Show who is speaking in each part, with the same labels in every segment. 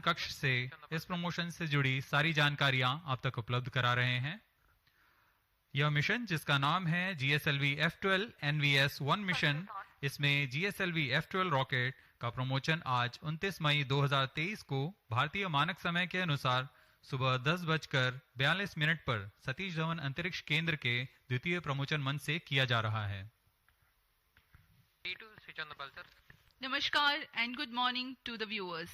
Speaker 1: कक्ष से इस प्रमोशन से जुड़ी सारी जानकारियां आप तक उपलब्ध करा रहे हैं। यह मिशन जिसका नाम है GSLV-F12 NVS-1 मिशन, इसमें GSLV-F12 रॉकेट का प्रमोशन आज 29 मई 2023 को भारतीय मानक समय के अनुसार सुबह 10:42 पर सतीश धवन अंतरिक्ष केंद्र के द्वितीय प्रमोशन मंच से किया जा रहा है।
Speaker 2: Namaskar and good morning to the viewers.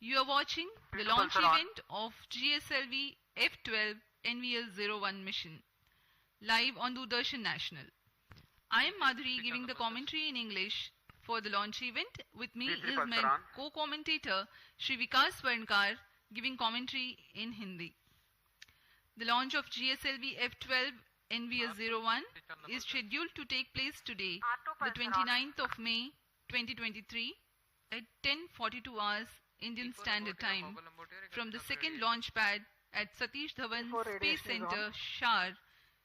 Speaker 2: You are watching the launch event of GSLV-F12 NVS-01 mission live on Doordarshan National. I am Madurai giving the commentary in English for the launch event. With me is my co-commentator Shri Vikas Swarnkar giving commentary in Hindi. The launch of GSLV-F12 NVS-01 is scheduled to take place today, the 29th of May 2023 at 10:42 hours Indian Standard Time from the second launch pad at Satish Dhawan Space Center, Shar,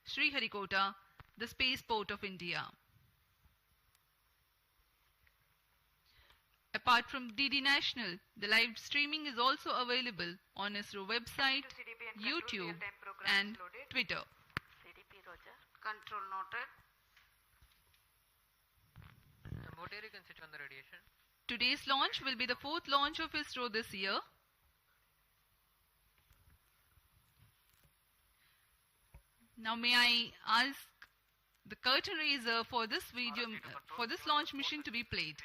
Speaker 2: Sriharikota, the spaceport of India. Apart from DD National, the live streaming is also available on ISRO website, YouTube and Twitter.
Speaker 3: Control noted.
Speaker 4: Motor you can switch on the radiation.
Speaker 2: Today's launch will be the fourth launch of ISRO this year. Now may I ask the curtain raiser for this video, for this launch mission to be played.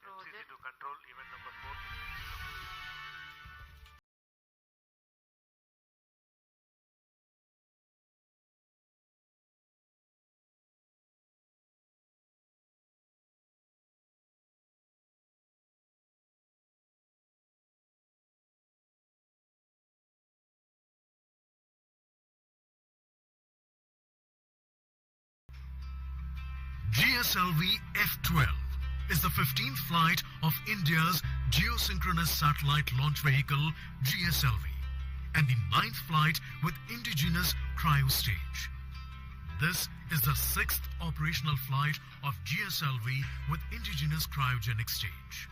Speaker 3: Project.
Speaker 5: Control event number 4. GSLV-F12 is the 15th flight of India's geosynchronous satellite launch vehicle GSLV and the 9th flight with indigenous cryo stage. This is the 6th operational flight of GSLV with indigenous cryogenic stage.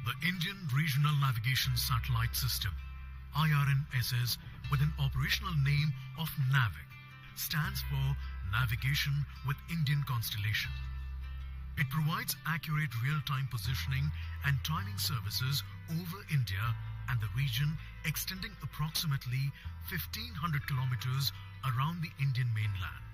Speaker 5: The Indian Regional Navigation Satellite System, IRNSS, with an operational name of NAVIC, stands for Navigation with Indian Constellation. It provides accurate real-time positioning and timing services over India and the region extending approximately 1,500 kilometers around the Indian mainland.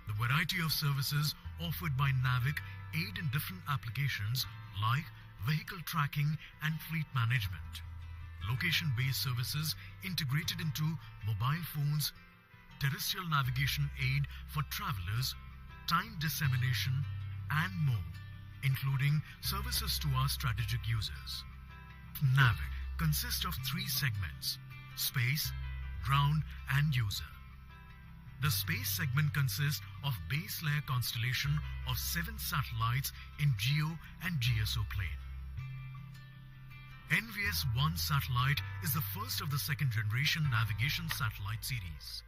Speaker 5: The variety of services offered by NAVIC aid in different applications like vehicle tracking and fleet management, location-based services integrated into mobile phones, terrestrial navigation aid for travelers, time dissemination, and more, including services to our strategic users. NAVIC consists of 3 segments: space, ground, and user. The space segment consists of base layer constellation of 7 satellites in GEO and GSO plane. NVS-1 satellite is the first of the second generation navigation satellite series.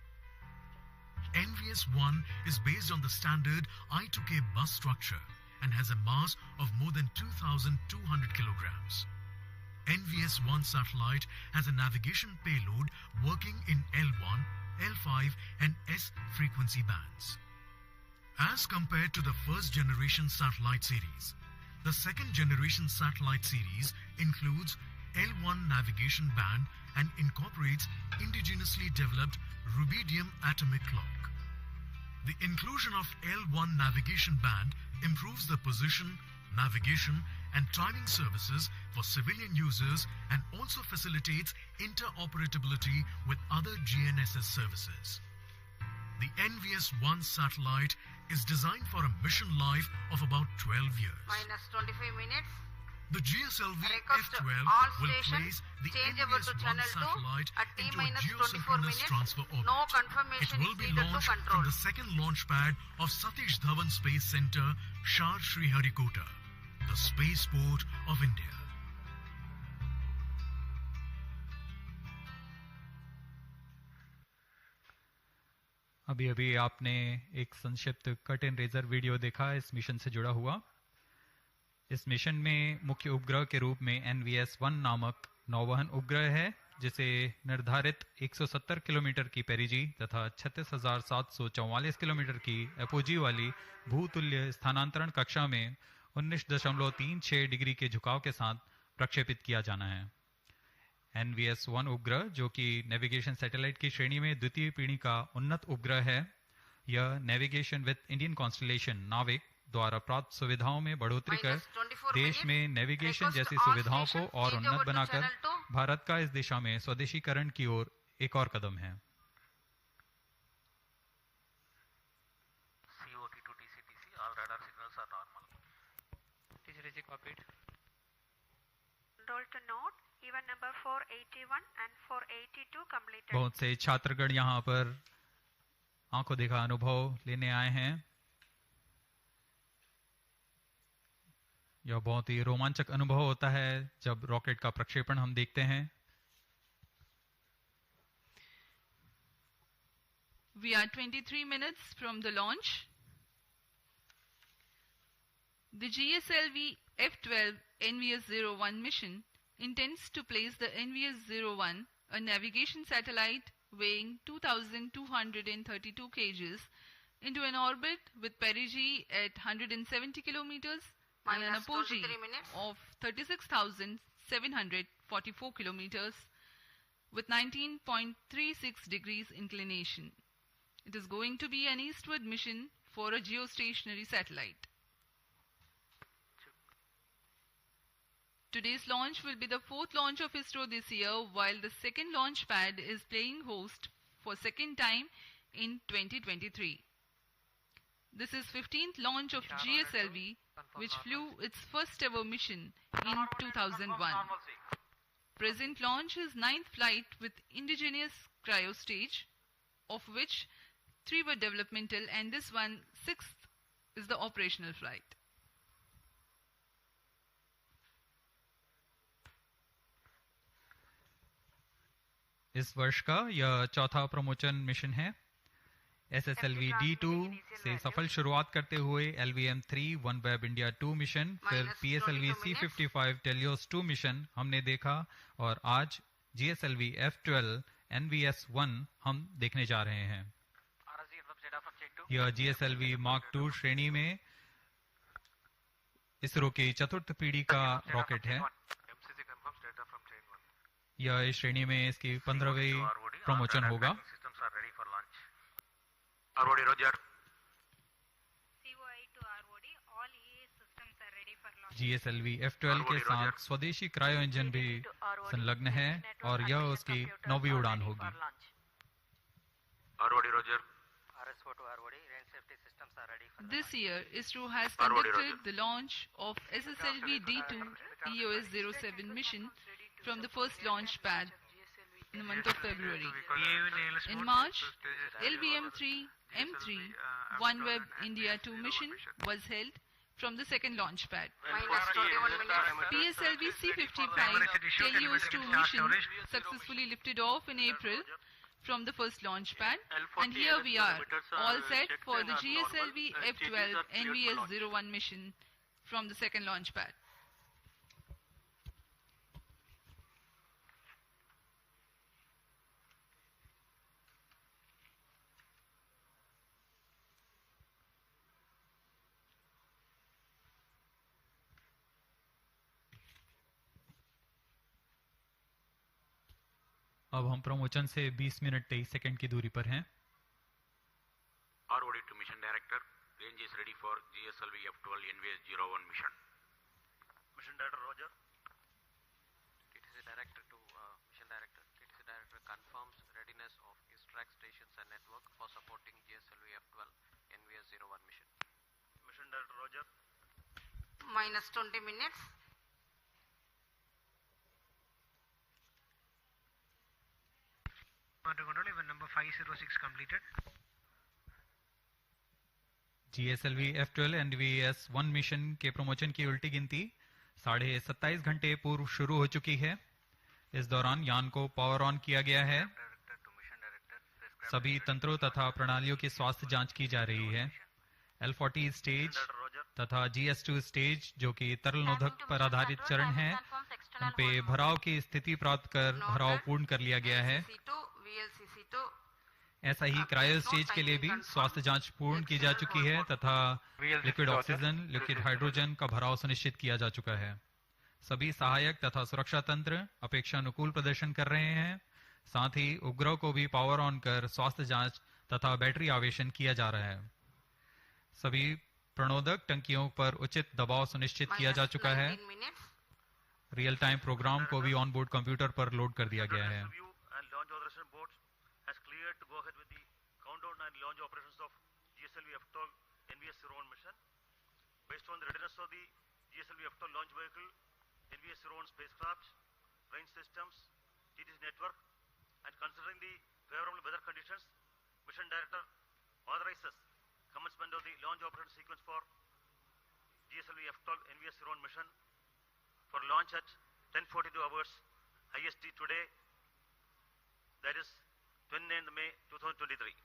Speaker 5: NVS-1 is based on the standard I2K bus structure and has a mass of more than 2,200 kilograms. NVS-1 satellite has a navigation payload working in L1, L5 and S frequency bands. As compared to the first generation satellite series, the second generation satellite series includes L1 navigation band and incorporates indigenously developed rubidium atomic clock. The inclusion of L1 navigation band improves the position, navigation and timing services for civilian users and also facilitates interoperability with other GNSS services. The NVS-1 satellite is designed for a mission life of about 12 years.
Speaker 3: Minus 25 minutes.
Speaker 5: The GSLV-F12 will place the NVS-1 satellite into a geosynchronous transfer orbit.
Speaker 3: No confirmation
Speaker 5: It will be launched from the second launch pad of Satish Dhawan Space Center, Shar Sriharikota, the spaceport of India.
Speaker 1: अभी अभी आपने एक संक्षिप्त cut and razor video देखा इस mission से जुड़ा हुआ। इस मिशन में मुख्य उपग्रह के रूप में NVS-1 नामक नौवहन उपग्रह है, जिसे निर्धारित 170 किलोमीटर की पेरिजी तथा 36,744 किलोमीटर की एपोजी वाली भूतुल्य स्थानांतरण कक्षा में 19.36 डिग्री के झुकाव के साथ प्रक्षेपित किया जाना है। NVS-1 उपग्रह, जो कि नेविगेशन सैटेलाइट की श्रेणी में द्वितीय पीढ़ी का उन्नत उपग्रह है, यह नेविगेशन विद इंडियन कॉन्स्टलेशन नाविक द्वारा प्राप्त सुविधाओं में बढ़ोतरी कर देश में नेविगेशन जैसी सुविधाओं को और उन्नत बनाकर भारत का इस दिशा में स्वदेशीकरण की ओर एक और कदम है।
Speaker 6: COT to TCTC, all radar signals are normal.
Speaker 4: TCTC copied.
Speaker 7: Control to note, even number 481 and 482 completed.
Speaker 1: बहुत से छात्रगण यहाँ पर आंखों देखा अनुभव लेने आए हैं। यह बहुत ही रोमांचक अनुभव होता है जब रॉकेट का प्रक्षेपण हम देखते हैं।
Speaker 2: We are 23 minutes from the launch. The GSLV-F12 NVS-01 mission intends to place the NVS-01, a navigation satellite weighing 2,232 kgs, into an orbit with perigee at 170 kilometers and an
Speaker 3: Minus
Speaker 2: apogee
Speaker 3: 23 minutes.
Speaker 2: of 36,744 kilometers with 19.36 degrees inclination. It is going to be an eastward mission for a geostationary satellite. Today's launch will be the fourth launch of ISRO this year, while the second launch pad is playing host for second time in 2023. This is 15th launch of GSLV, which flew its first ever mission in 2001. Present launch is 9th flight with indigenous cryo stage, of which 3 were developmental and this one, 6th, is the operational flight.
Speaker 1: इस वर्ष का यह चौथा promotion mission है। SSLV D2 से सफल शुरुआत करते हुए LVM-3 OneWeb India 2 मिशन, फिर PSLV C55 Telios 2 मिशन हमने देखा और आज GSLV F12 NVS-1 हम देखने जा रहे हैं। यह GSLV Mark II श्रेणी में इसरो की चतुर्थ पीढ़ी का रॉकेट है। यह इस श्रेणी में इसकी 15वीं प्रमोशन होगा।
Speaker 6: ROD, Roger.
Speaker 7: COI to ROD, all EA systems are ready for launch.
Speaker 1: GSLV F12 के साथ स्वदेशी क्रायो इंजन भी संलग्न है और यह उसकी 9वीं उड़ान होगी।
Speaker 6: ROD, Roger.
Speaker 4: RSO to ROD, range safety systems are ready for
Speaker 2: This year, ISRO has conducted the launch of SSLV D2 EOS-07 mission from the first launch pad in the month of February. In March, LVM-3 M3 OneWeb India 2 mission was held from the second launch pad.
Speaker 3: Minus 21 minutes.
Speaker 2: PSLV C55 Telios 2 mission successfully lifted off in April from the first launch pad, and here we are, all set for the GSLV F12 NVS-01 mission from the second launch pad.
Speaker 1: अब हम promotion से 20 minute 23 second की दूरी पर हैं।
Speaker 6: ROD to mission director, range is ready for GSLV F12 NVS-01 mission. Mission director, Roger.
Speaker 4: TTC director to mission director. TTC director confirms readiness of his track stations and network for supporting GSLV F12 NVS-01 mission.
Speaker 6: Mission director, Roger.
Speaker 3: Minus 20 minutes.
Speaker 8: Control, even number 506 completed.
Speaker 1: GSLV F12 NVS-1 mission के promotion की उल्टी गिनती 27.5 घंटे पूर्व शुरू हो चुकी है। इस दौरान यान को पावर ऑन किया गया है। सभी तंत्रों तथा प्रणालियों की स्वास्थ्य जांच की जा रही है। L40 स्टेज तथा GS2 स्टेज जो कि तरल नोदक पर आधारित चरण है, उन पे भराव की स्थिति प्राप्त कर भराव पूर्ण कर लिया गया है। ऐसा ही क्रायो स्टेज के लिए भी स्वास्थ्य जांच पूर्ण की जा चुकी है तथा लिक्विड ऑक्सीजन, लिक्विड हाइड्रोजन का भराव सुनिश्चित किया जा चुका है। सभी सहायक तथा सुरक्षा तंत्र अपेक्षा अनुकूल प्रदर्शन कर रहे हैं। साथ ही उपग्रह को भी पावर ऑन कर स्वास्थ्य जांच तथा बैटरी आवेशन किया जा रहा है। सभी प्रणोदक टंकियों पर उचित दबाव सुनिश्चित किया जा चुका है। रियल टाइम प्रोग्राम को भी ऑन बोर्ड कंप्यूटर पर लोड कर दिया गया है।
Speaker 6: GSLV-F12 NVS-01 mission, based on the readiness of the GSLV-F12 launch vehicle, NVS-01 spacecraft, range systems, TTC network, and considering the favorable weather conditions, Mission Director authorizes commencement of the launch operation sequence for GSLV-F12 NVS-01 mission for launch at 10:42 hours IST today, that is 29th May 2023.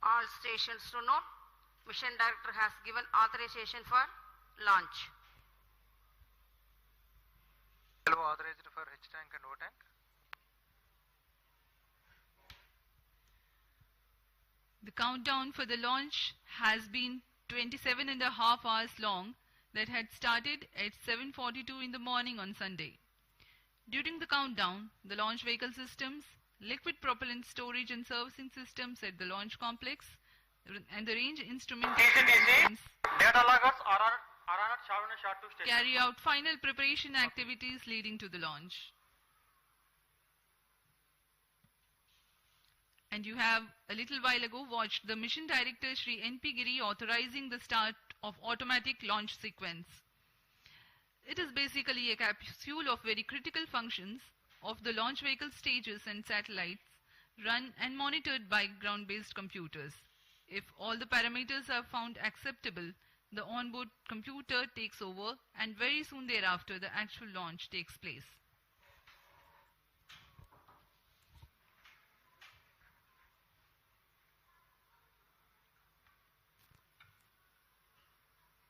Speaker 3: All stations to note, Mission Director has given authorization for launch.
Speaker 8: Authorized for H tank and O tank.
Speaker 2: The countdown for the launch has been 27.5 hours long, that had started at 7:42 in the morning on Sunday. During the countdown, the launch vehicle systems, liquid propellant storage and servicing systems at the launch complex, and the range instrumentation
Speaker 8: Data loggers are on at SHA-1 and SHA-2 station.
Speaker 2: carry out final preparation activities leading to the launch. And you have a little while ago watched the Mission Director Shri N.P. Giri authorizing the start of automatic launch sequence. It is basically a capsule of very critical functions of the launch vehicle stages and satellites, run and monitored by ground-based computers. If all the parameters are found acceptable, the onboard computer takes over, and very soon thereafter the actual launch takes place.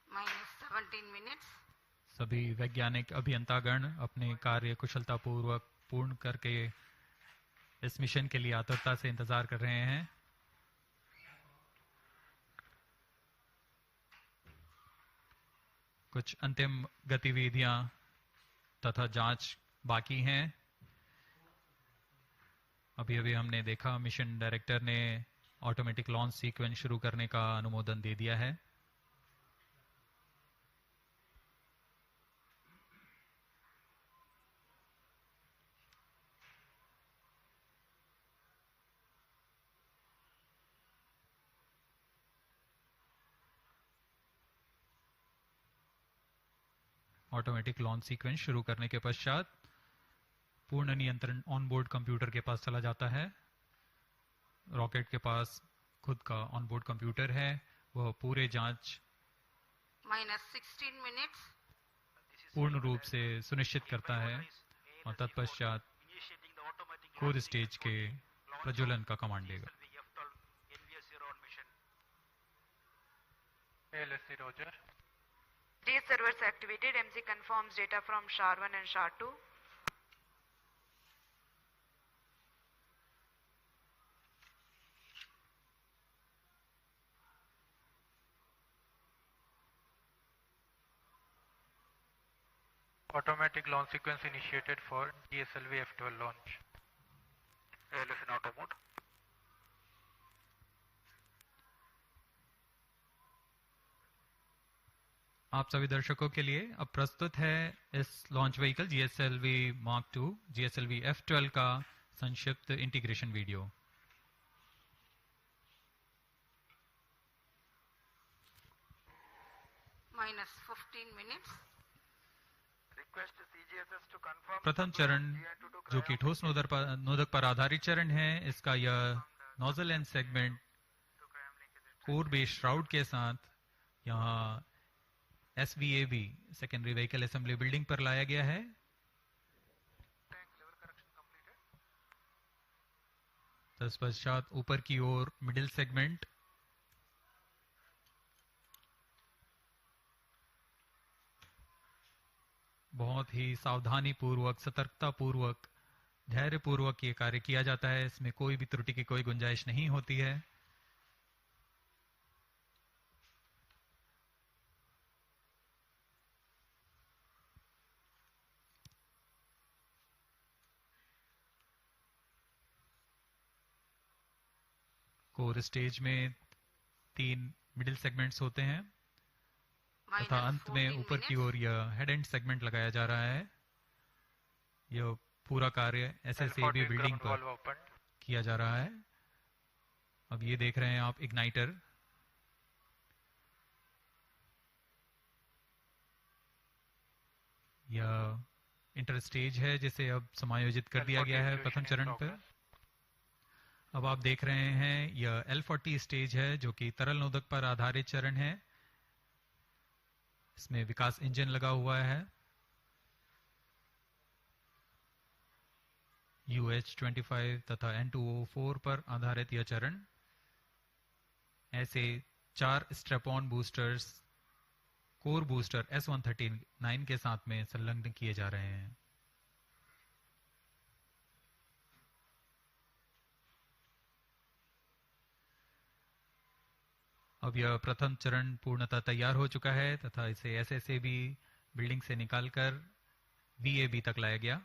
Speaker 3: Minus 17 minutes.
Speaker 1: सभी वैज्ञानिक अभियंतागण अपने कार्य कुशलतापूर्वक पूर्ण करके इस mission के लिए आतुरता से इंतजार कर रहे हैं। कुछ अंतिम गतिविधियां तथा जांच बाकी हैं। अभी हमने देखा मिशन डायरेक्टर ने ऑटोमेटिक लॉन्च सीक्वेंस शुरू करने का अनुमोदन दे दिया है। ऑटोमेटिक लॉन्च सीक्वेंस शुरू करने के पश्चात पूर्ण नियंत्रण ऑनबोर्ड कंप्यूटर के पास चला जाता है। रॉकेट के पास खुद का ऑनबोर्ड कंप्यूटर है, वह पूरे जांच
Speaker 3: Minus 16 minutes.
Speaker 1: पूर्ण रूप से सुनिश्चित करता है और तत्पश्चात खुद स्टेज के प्रज्वलन का कमांड लेगा।
Speaker 8: ALSC Roger.
Speaker 7: These servers activated. MC confirms data from SHA-1 and SHA-2.
Speaker 8: Automatic launch sequence initiated for GSLV-F12 launch. ALS in auto mode.
Speaker 1: आप सभी दर्शकों के लिए अब प्रस्तुत है इस launch vehicle GSLV Mark II GSLV F12 का संक्षिप्त integration video.
Speaker 3: Minus 15 minutes.
Speaker 8: Request CGSS to confirm.
Speaker 1: प्रथम चरण जो कि ठोस नोदक पर आधारित चरण है, इसका यह nozzle and segment core base shroud के साथ यहाँ SVAB secondary vehicle assembly building पर लाया गया है। तत्पश्चात ऊपर की ओर मिडिल सेगमेंट, बहुत ही सावधानी पूर्वक, सतर्कता पूर्वक, धैर्य पूर्वक ये कार्य किया जाता है। इसमें कोई भी त्रुटि की कोई गुंजाइश नहीं होती है। कोर स्टेज में 3 मिडिल सेगमेंट्स होते हैं तथा अंत में ऊपर की ओर यह हेड एंड सेगमेंट लगाया जा रहा है। यह पूरा कार्य SSAB बिल्डिंग पर किया जा रहा है। अब ये देख रहे हैं आप इग्नाइटर। यह इंटर स्टेज है जिसे अब समायोजित कर दिया गया है प्रथम चरण पर। अब आप देख रहे हैं यह L40 स्टेज है जो कि तरल नोदक पर आधारित चरण है। इसमें विकास इंजन लगा हुआ है। UH-25 तथा N2O4 पर आधारित यह चरण। ऐसे 4 strap-on boosters core booster S139 के साथ में संलग्न किए जा रहे हैं। अब यह प्रथम चरण पूर्णतः तैयार हो चुका है तथा इसे SSAB बिल्डिंग से निकालकर VAB तक लाया गया।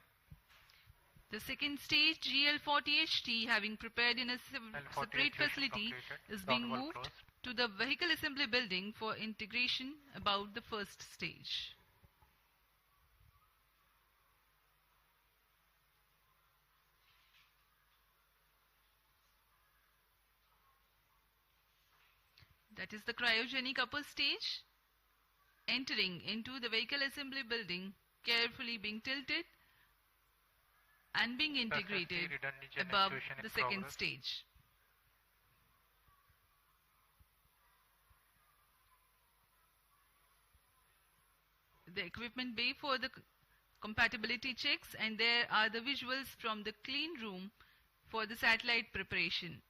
Speaker 2: The second stage, GL40HT, having prepared in a separate facility, is being moved to the vehicle assembly building for integration about the first stage. That is the cryogenic upper stage, entering into the vehicle assembly building, carefully being tilted and being integrated above the second stage. The equipment bay for the compatibility checks, and there are the visuals from the clean room for the satellite preparation.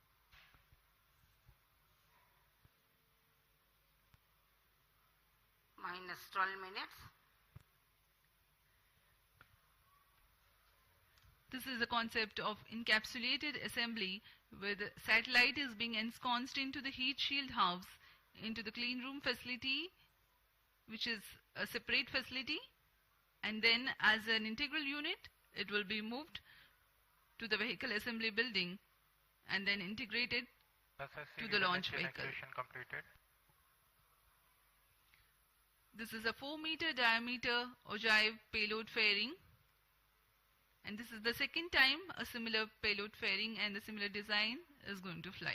Speaker 3: Minus 12 minutes.
Speaker 2: This is the concept of encapsulated assembly, where the satellite is being ensconced into the heat shield house into the clean room facility, which is a separate facility, and then as an integral unit it will be moved to the vehicle assembly building and then integrated to the launch vehicle. This is a 4-meter diameter ogive payload fairing, and this is the second time a similar payload fairing and a similar design is going to fly.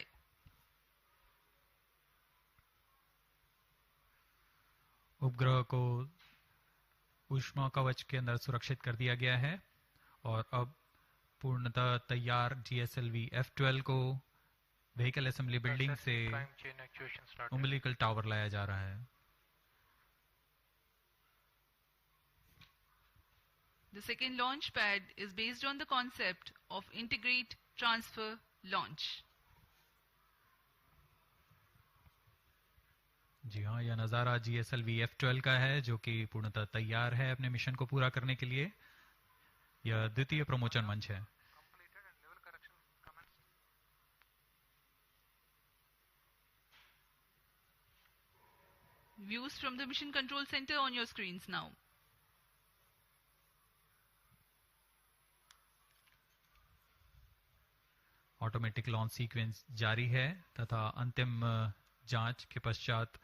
Speaker 1: उपग्रह को ऊष्मा कवच के अंदर सुरक्षित कर दिया गया है और अब पूर्णतः तैयार GSLV-F12 को व्हीकल असेंबली बिल्डिंग से उम्बिलिकल टावर लाया जा रहा है।
Speaker 2: The second launch pad is based on the concept of integrate, transfer, launch.
Speaker 1: जी हाँ, यह नज़ारा GSLV-F12 का है जो कि पूर्णतः तैयार है अपने मिशन को पूरा करने के लिए। यह द्वितीय प्रमोचन मंच है।
Speaker 2: Views from the mission control center on your screens now.
Speaker 1: Automatic launch sequence जारी है तथा अंतिम जांच के पश्चात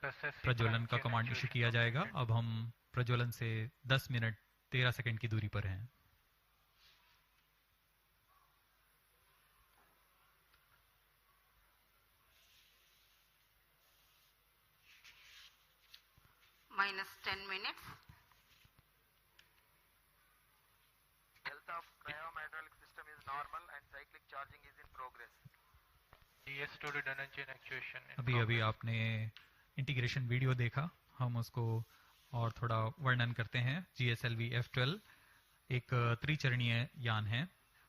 Speaker 1: प्रज्वलन का कमांड इशू किया जाएगा। अब हम प्रज्वलन से 10 मिनट 13 सेकंड की दूरी पर हैं।
Speaker 3: Minus 10 minutes.
Speaker 9: Health of cryohydraulic system is normal and cyclic charging is in progress.
Speaker 8: GS2 redundant actuation.
Speaker 1: अभी आपने इंटीग्रेशन वीडियो देखा, हम उसको और थोड़ा वर्णन करते हैं। GSLV-F12 एक त्रिचरणीय यान है।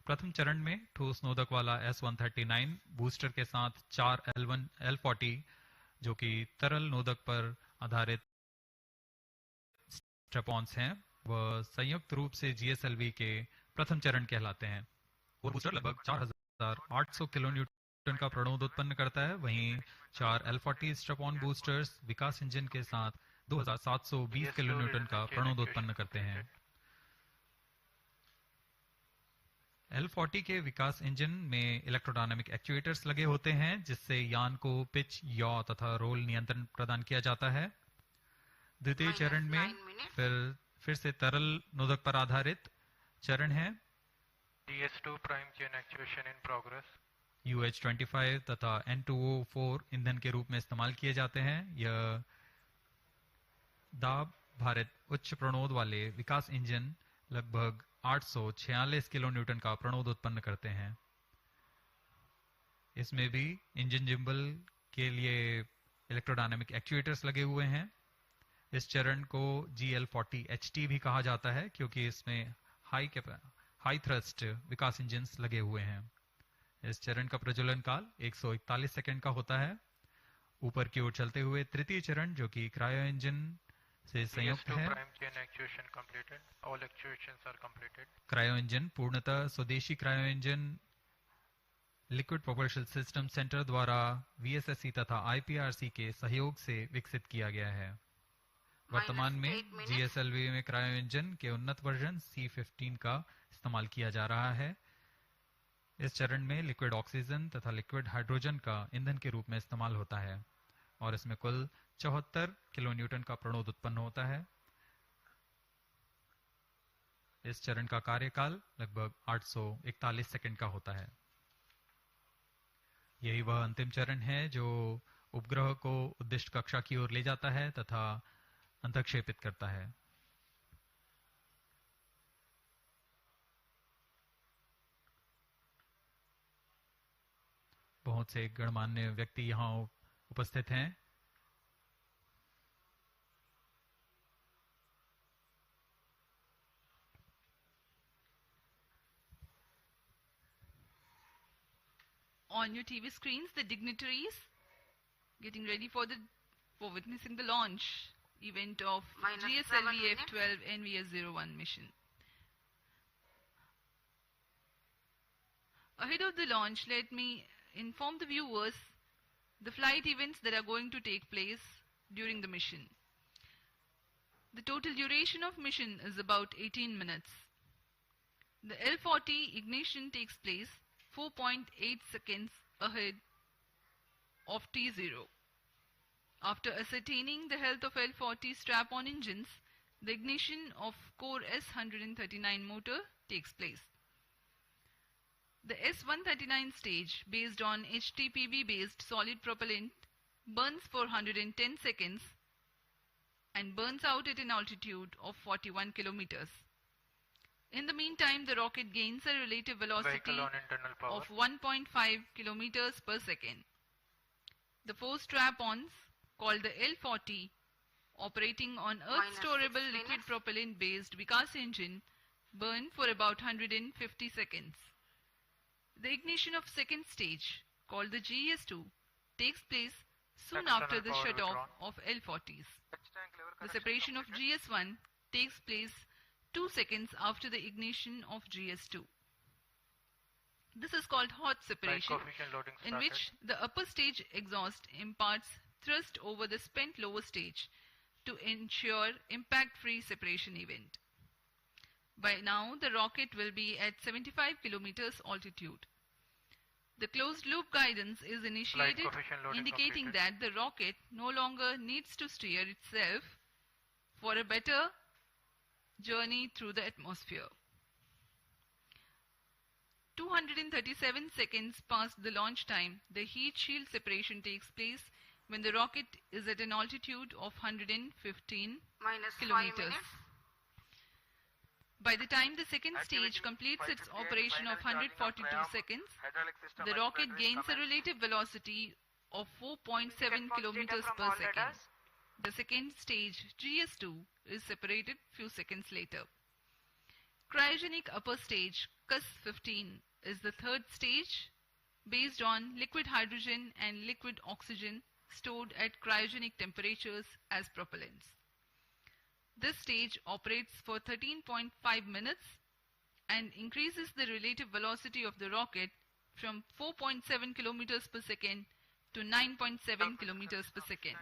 Speaker 1: प्रथम चरण में ठोस नोदक वाला S139 बूस्टर के साथ 4 L40 जो कि तरल नोदक पर आधारित स्ट्रैप-ऑन्स हैं, वह संयुक्त रूप से GSLV के प्रथम चरण कहलाते हैं। वो बूस्टर लगभग 4800 किलोन्यूटन का प्रणोद उत्पन्न करता है। वहीं 4 L40 स्ट्रैप-ऑन बूस्टर्स विकास इंजन के साथ 2720 किलोन्यूटन का प्रणोद उत्पन्न करते हैं। L40 के विकास इंजन में इलेक्ट्रोडायनामिक एक्चुएटर्स लगे होते हैं, जिससे यान को पिच, यॉ तथा रोल नियंत्रण प्रदान किया जाता है। द्वितीय चरण में फिर से तरल नोदक पर आधारित चरण है।
Speaker 8: DS2 prime chain actuation in progress.
Speaker 1: UH-25 तथा N2O4 ईंधन के रूप में इस्तेमाल किए जाते हैं। यह दाब भारित उच्च प्रणोद वाले विकास इंजन लगभग 846 किलोन्यूटन का प्रणोद उत्पन्न करते हैं। इसमें भी इंजन जिम्बल के लिए इलेक्ट्रोडायनामिक एक्चुएटर्स लगे हुए हैं। इस चरण को GL40HT भी कहा जाता है, क्योंकि इसमें हाई थ्रस्ट विकास इंजन्स लगे हुए हैं। इस चरण का प्रज्वलन काल 141 सेकंड का होता है। ऊपर की ओर चलते हुए तृतीय चरण, जो कि क्रायो इंजन से संयुक्त है। क्रायो इंजन पूर्णतः स्वदेशी cryo engine liquid propulsion system centre द्वारा VSSC तथा IPRC के सहयोग से विकसित किया गया है। वर्तमान में GSLV में क्रायो इंजन के उन्नत वर्जन C15 का इस्तेमाल किया जा रहा है। इस चरण में लिक्विड ऑक्सीजन तथा लिक्विड हाइड्रोजन का ईंधन के रूप में इस्तेमाल होता है और इसमें कुल 74 किलोन्यूटन का प्रणोद उत्पन्न होता है। इस चरण का कार्यकाल लगभग 841 सेकंड का होता है। यही वह अंतिम चरण है जो उपग्रह को उद्दिष्ट कक्षा की ओर ले जाता है तथा अंतःक्षेपित करता है। बहुत से गणमान्य व्यक्ति यहाँ उपस्थित हैं।
Speaker 2: On your TV screens, the dignitaries getting ready for witnessing the launch event of GSLV-F12 NVS-01 mission. Ahead of the launch, let me inform the viewers the flight events that are going to take place during the mission. The total duration of mission is about 18 minutes. The L40 ignition takes place 4.8 seconds ahead of T0. After ascertaining the health of L40 strap-on engines, the ignition of core S139 motor takes place. The S139 stage, based on HTPB-based solid propellant, burns for 110 seconds and burns out at an altitude of 41 kilometers. In the meantime, the rocket gains a relative velocity of 1.5 kilometers per second. The four strap-ons, called the L40, operating on Earth-storable liquid propellant-based Vikas engine, burn for about 150 seconds. The ignition of second stage, called the GS2, takes place soon after the shut-off of L40s. The separation of GS1 takes place 2 seconds after the ignition of GS2. This is called hot separation, in which the upper stage exhaust imparts thrust over the spent lower stage to ensure impact-free separation event. By now, the rocket will be at 75 kilometers altitude. The closed-loop guidance is initiated, indicating that the rocket no longer needs to steer itself for a better journey through the atmosphere. 237 seconds past the launch time, the heat shield separation takes place when the rocket is at an altitude of 115 kilometers. By the time the second stage completes its operation of 142 seconds, the rocket gains a relative velocity of 4.7 kilometers per second. The second stage, GS2, is separated few seconds later. Cryogenic upper stage CUS-15 is the third stage based on liquid hydrogen and liquid oxygen stored at cryogenic temperatures as propellants. This stage operates for 13.5 minutes and increases the relative velocity of the rocket from 4.7 kilometers per second to 9.7 kilometers per second.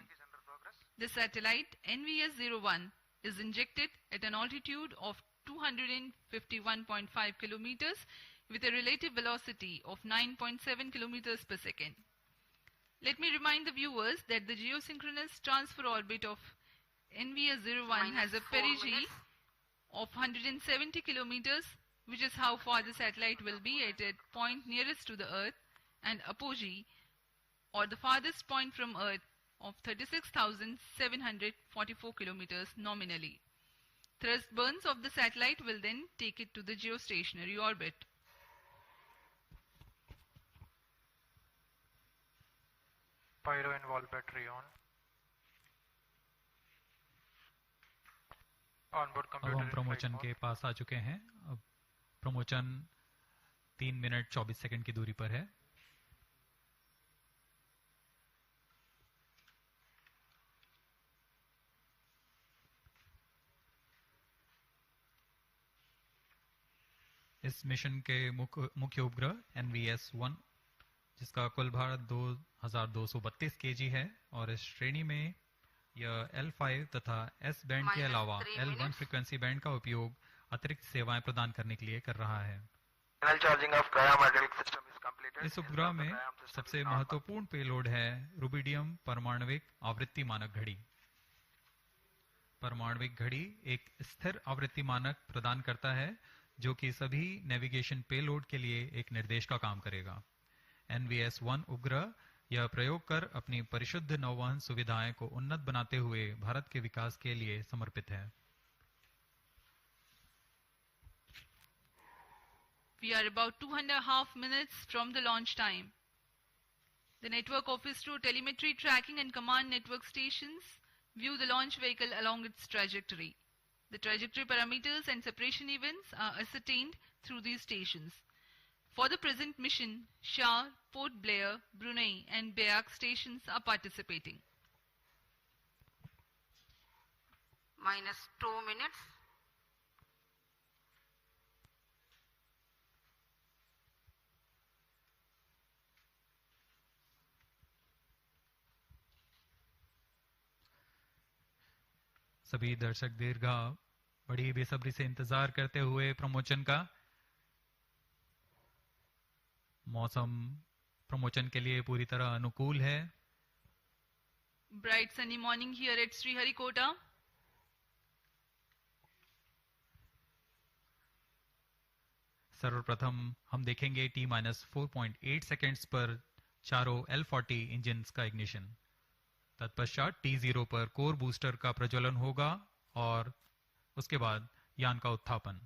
Speaker 2: The satellite NVS-01 is injected at an altitude of 251.5 kilometers with a relative velocity of 9.7 kilometers per second. Let me remind the viewers that the geosynchronous transfer orbit of NVS-01 has a perigee of 170 kilometers, which is how far the satellite will be at a point nearest to the Earth, and apogee, or the farthest point from Earth, of 36,744 kilometers nominally. Thrust burns of the satellite will then take it to the geostationary orbit.
Speaker 8: Pyro and wall battery on. Onboard
Speaker 1: अब
Speaker 8: computer
Speaker 1: हम
Speaker 8: in
Speaker 1: प्रमोचन
Speaker 8: flight
Speaker 1: के
Speaker 8: mode.
Speaker 1: पास आ चुके हैं. अब प्रमोचन 3 minute 24 second की दूरी पर है. इस मिशन के मुख्य उपग्रह NVS-1 जिसका कुल भार 2232 kg है और इस श्रेणी में यह L5 तथा S बैंड के अलावा L1 फ्रीक्वेंसी बैंड का उपयोग अतिरिक्त सेवाएं प्रदान करने के लिए कर रहा है. इस उपग्रह में सबसे महत्वपूर्ण पेलोड है रुबिडियम परमाणविक आवृत्ति मानक घड़ी. परमाणविक घड़ी एक स्थिर आवृत्ति मानक प्रदान करता है जो कि सभी नेविगेशन पेलोड के लिए एक निर्देश का काम करेगा. NVS-1 उपग्रह यह प्रयोग कर अपनी परिशुद्ध नौवहन सुविधाएं को उन्नत बनाते हुए भारत के विकास के लिए समर्पित है.
Speaker 2: We are about 2.5 minutes from the launch time. The network of ISRO telemetry tracking and command network stations view the launch vehicle along its trajectory. The trajectory parameters and separation events are ascertained through these stations. For the present mission, Shah, Port Blair, Brunei and Beak stations are participating.
Speaker 3: Minus 2 minutes.
Speaker 1: सभी दर्शक दीर्घा बड़ी बेसब्री से इंतजार करते हुए प्रमोचन का. मौसम प्रमोचन के लिए पूरी तरह अनुकूल है.
Speaker 2: Bright sunny morning here at Sriharikota.
Speaker 1: सर्वप्रथम हम देखेंगे T-4.8 सेकेंड्स पर चारों L40 इंजन्स का इग्निशन. तत्पश्चात T0 पर कोर बूस्टर का प्रज्वलन होगा और उसके बाद यान का उत्थापन.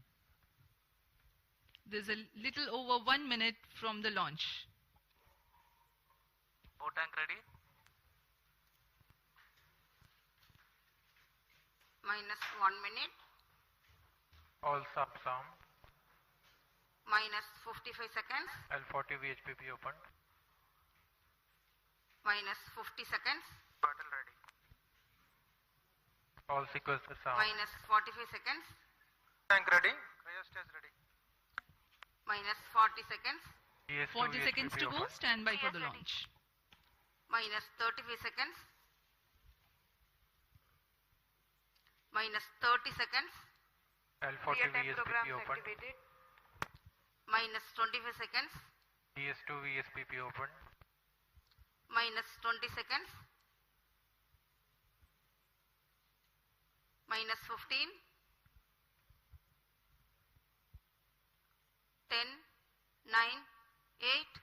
Speaker 2: There's a little over 1 minute from the launch.
Speaker 9: O tank ready.
Speaker 3: Minus 1 minute.
Speaker 8: All subs armed.
Speaker 3: Minus 55 seconds.
Speaker 8: L40 VHPP opened.
Speaker 3: Minus 50 seconds.
Speaker 9: Battle ready.
Speaker 8: All sequences armed.
Speaker 3: Minus 45 seconds.
Speaker 9: Tank ready. Cryostage ready.
Speaker 3: Minus 40 seconds.
Speaker 8: GS2
Speaker 2: 40
Speaker 8: VHPP
Speaker 2: seconds to go.
Speaker 8: opened.
Speaker 2: Stand by for the
Speaker 7: Yes, ready.
Speaker 2: launch.
Speaker 3: Minus 35 seconds. Minus 30 seconds.
Speaker 8: L40
Speaker 7: Real-time
Speaker 8: VHPP
Speaker 7: programs
Speaker 8: opened.
Speaker 7: activated.
Speaker 3: Minus 25 seconds.
Speaker 8: GS2 VSPP opened.
Speaker 3: Minus 20 seconds. Minus 15. 10, 9, 8,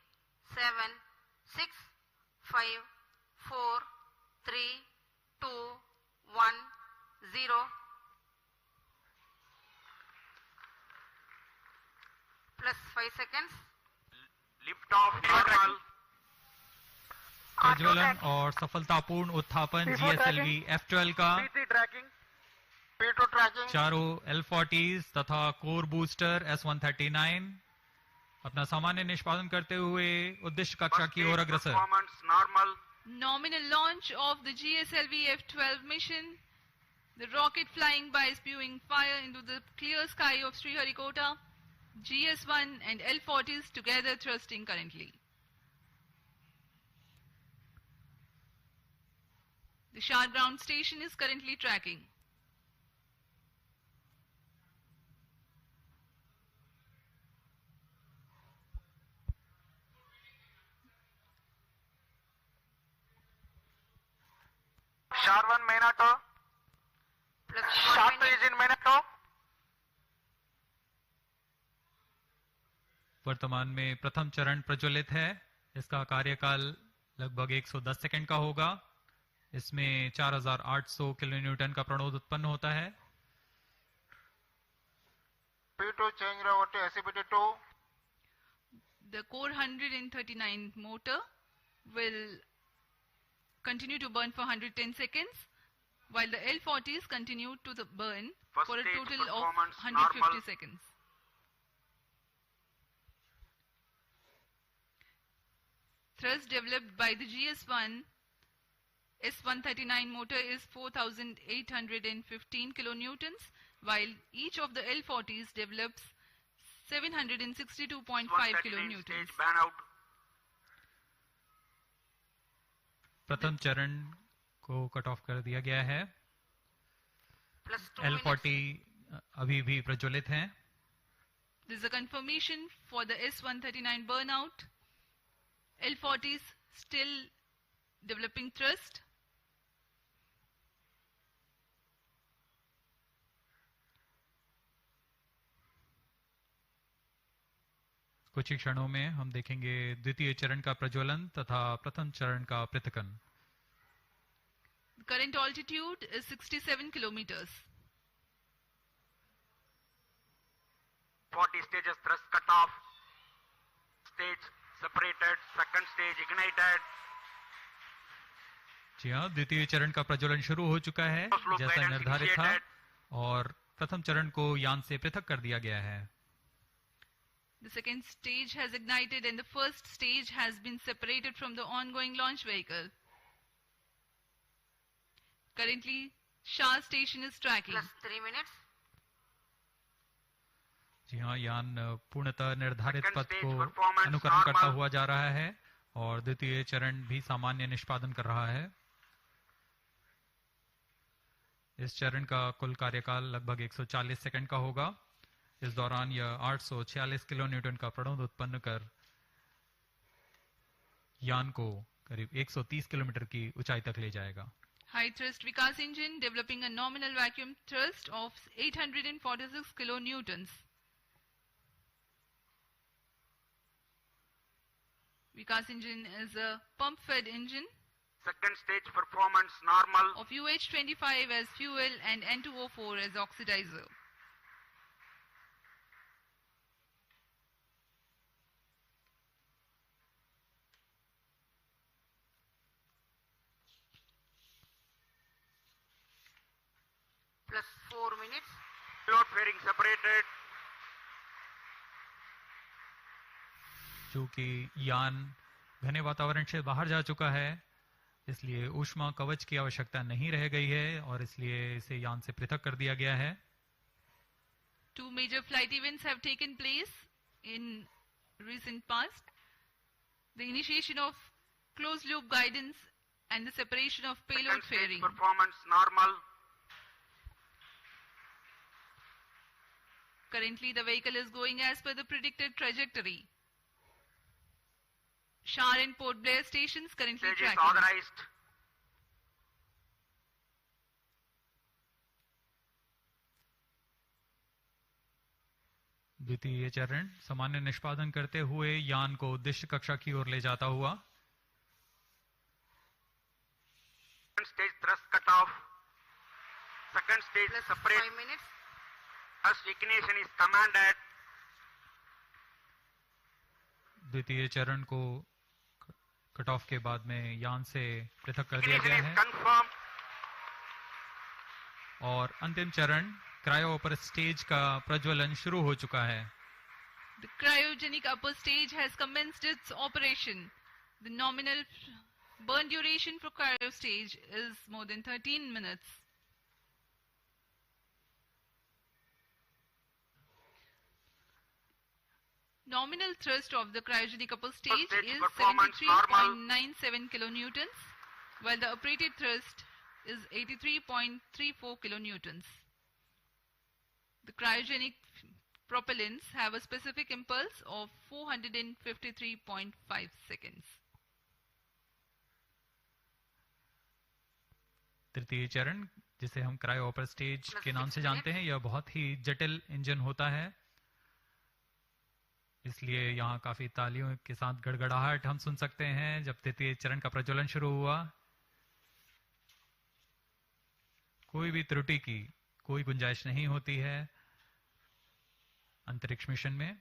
Speaker 3: 7, 6, 5, 4, 3, 2, 1, 0. Plus 5 seconds.
Speaker 9: Lift off normal.
Speaker 1: प्रज्वलन और सफलतापूर्ण उत्थापन GSLV-F12 का.
Speaker 9: T3 tracking. P2 tracking.
Speaker 1: चारों L40s तथा core booster S139 अपना सामान्य निष्पादन करते हुए उद्देश्य कक्षा की ओर अग्रसर।
Speaker 9: Performance normal.
Speaker 2: Nominal launch of the GSLV-F12 mission. The rocket flying by spewing fire into the clear sky of Sriharikota. GS1 and L40s together thrusting currently. The Shah ground station is currently tracking.
Speaker 9: Shar 1 main auto. Shar 2 is in main auto.
Speaker 1: वर्तमान में प्रथम चरण प्रज्वलित है। इसका कार्यकाल लगभग 110 second का होगा। इसमें 4800 किलोन्यूटन का प्रणोद उत्पन्न होता है।
Speaker 9: P2 change over to SCPT2.
Speaker 2: The core 139 motor will continue to burn for 110 seconds, while the L40s continue to burn
Speaker 9: First
Speaker 2: for a
Speaker 9: stage
Speaker 2: total of
Speaker 9: performance
Speaker 2: 150
Speaker 9: normal.
Speaker 2: seconds. Thrust developed by the GS1 S139 motor is 4815 kilonewtons, while each of the L40s develops 762.5 kilonewtons.
Speaker 9: Stage ban out.
Speaker 1: प्रथम चरण को cut off कर दिया गया है।
Speaker 3: Plus 2
Speaker 1: L40
Speaker 3: minutes.
Speaker 1: अभी भी प्रज्वलित हैं।
Speaker 2: This is a confirmation for the S139 burnout. L40s still developing thrust.
Speaker 1: कुछ ही क्षणों में हम देखेंगे द्वितीय चरण का प्रज्वलन तथा प्रथम चरण का पृथक्कन।
Speaker 2: Current altitude is 67 kilometers.
Speaker 9: 40 stages thrust cut off. Stage separated. Second stage ignited.
Speaker 1: जी हाँ, द्वितीय चरण का प्रज्वलन शुरू हो चुका है जैसा निर्धारित था और प्रथम चरण को यान से पृथक कर दिया गया है।
Speaker 2: The second stage has ignited and the first stage has been separated from the ongoing launch vehicle. Currently, Shah station is tracking.
Speaker 3: Plus 3 minutes.
Speaker 1: जी हाँ, यान पूर्णतः निर्धारित
Speaker 9: Second
Speaker 1: पथ
Speaker 9: stage
Speaker 1: को
Speaker 9: performance
Speaker 1: अनुकरण करता
Speaker 9: normal.
Speaker 1: हुआ जा रहा है और द्वितीय चरण भी सामान्य निष्पादन कर रहा है। इस चरण का कुल कार्यकाल लगभग 140 सेकंड का होगा। इस दौरान यह 846 किलोन्यूटन का प्रणोद उत्पन्न कर यान को करीब 130 किलोमीटर की ऊंचाई तक ले जाएगा।
Speaker 2: High thrust Vikas engine developing a nominal vacuum thrust of 846 kilonewtons. Vikas engine is a pump-fed engine
Speaker 9: Second stage performance normal.
Speaker 2: of UH25 as fuel and N2O4 as oxidizer.
Speaker 3: Plus 4 minutes.
Speaker 9: Load fairing separated.
Speaker 1: चूंकि यान घने वातावरण से बाहर जा चुका है इसलिए ऊष्मा कवच की आवश्यकता नहीं रह गई है और इसलिए इसे यान से पृथक कर दिया गया है।
Speaker 2: Two major flight events have taken place in recent past. The initiation of closed loop guidance and the separation of payload
Speaker 9: Second stage
Speaker 2: fairing.
Speaker 9: performance normal.
Speaker 2: Currently the vehicle is going as per the predicted trajectory. Shah and Port Blair stations currently
Speaker 9: Stage is
Speaker 2: tracking.
Speaker 9: authorized.
Speaker 1: द्वितीय चरण सामान्य निष्पादन करते हुए यान को उद्देश्य कक्षा की ओर ले जाता हुआ।
Speaker 9: Second stage thrust cut off. Second stage
Speaker 3: Plus
Speaker 9: separate.
Speaker 3: 5 minutes.
Speaker 9: Thrust ignition is commanded.
Speaker 1: द्वितीय चरण को कट ऑफ के बाद में यान से पृथक कर दिया
Speaker 9: Ignition
Speaker 1: गया
Speaker 9: is
Speaker 1: है।
Speaker 9: confirmed.
Speaker 1: और अंतिम चरण क्रायो अपर स्टेज का प्रज्वलन शुरू हो चुका है.
Speaker 2: The cryogenic upper stage has commenced its operation. The nominal burn duration for cryo stage is more than 13 minutes. Nominal thrust of the cryogenic upper stage is 73.97 kilonewtons, while the operated thrust is 83.34 kilonewtons. The cryogenic propellants have a specific impulse of 453.5 seconds.
Speaker 1: तृतीय चरण जिसे हम cryo upper stage के नाम से जानते हैं, यह बहुत ही जटिल इंजन होता है, इसलिए यहाँ काफी तालियों के साथ गड़गड़ाहट हम सुन सकते हैं जब तृतीय चरण का प्रज्वलन शुरू हुआ. कोई भी त्रुटि की कोई गुंजाइश नहीं होती है अंतरिक्ष मिशन में.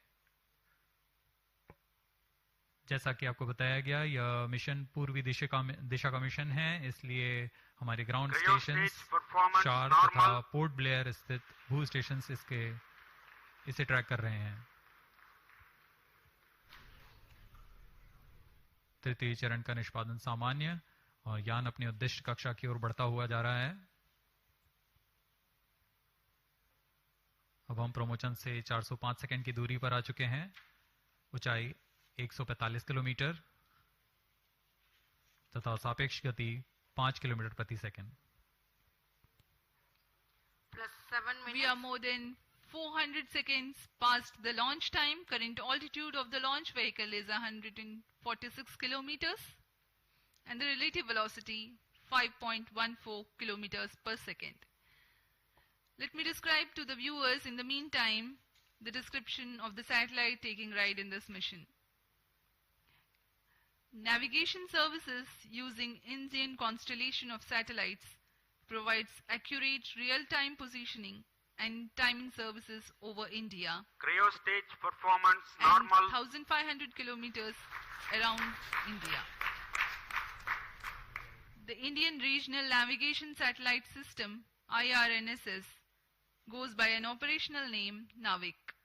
Speaker 1: जैसा कि आपको बताया गया, यह मिशन पूर्वी दिशा का मिशन है, इसलिए हमारे ग्राउंड स्टेशन शार तथा पोर्ट ब्लेयर स्थित भू स्टेशन इसे ट्रैक कर रहे हैं. तृतीय चरण का निष्पादन सामान्य और यान अपनी उद्दिष्ट कक्षा की ओर बढ़ता हुआ जा रहा है. अब हम प्रमोचन से 405 सेकंड की दूरी पर आ चुके हैं. ऊंचाई 145 किलोमीटर तथा सापेक्ष गति 5 किलोमीटर प्रति second.
Speaker 2: We are more than 400 seconds past the launch time. Current altitude of the launch vehicle is 146 kilometers and the relative velocity 5.14 kilometers per second. Let me describe to the viewers in the meantime the description of the satellite taking ride in this mission. Navigation services using Indian constellation of satellites provides accurate real-time positioning and timing services over India.
Speaker 9: Cryo stage performance
Speaker 2: and
Speaker 9: normal.
Speaker 2: 1,500 kilometers around India. The Indian Regional Navigation Satellite System, IRNSS, goes by an operational name Navik.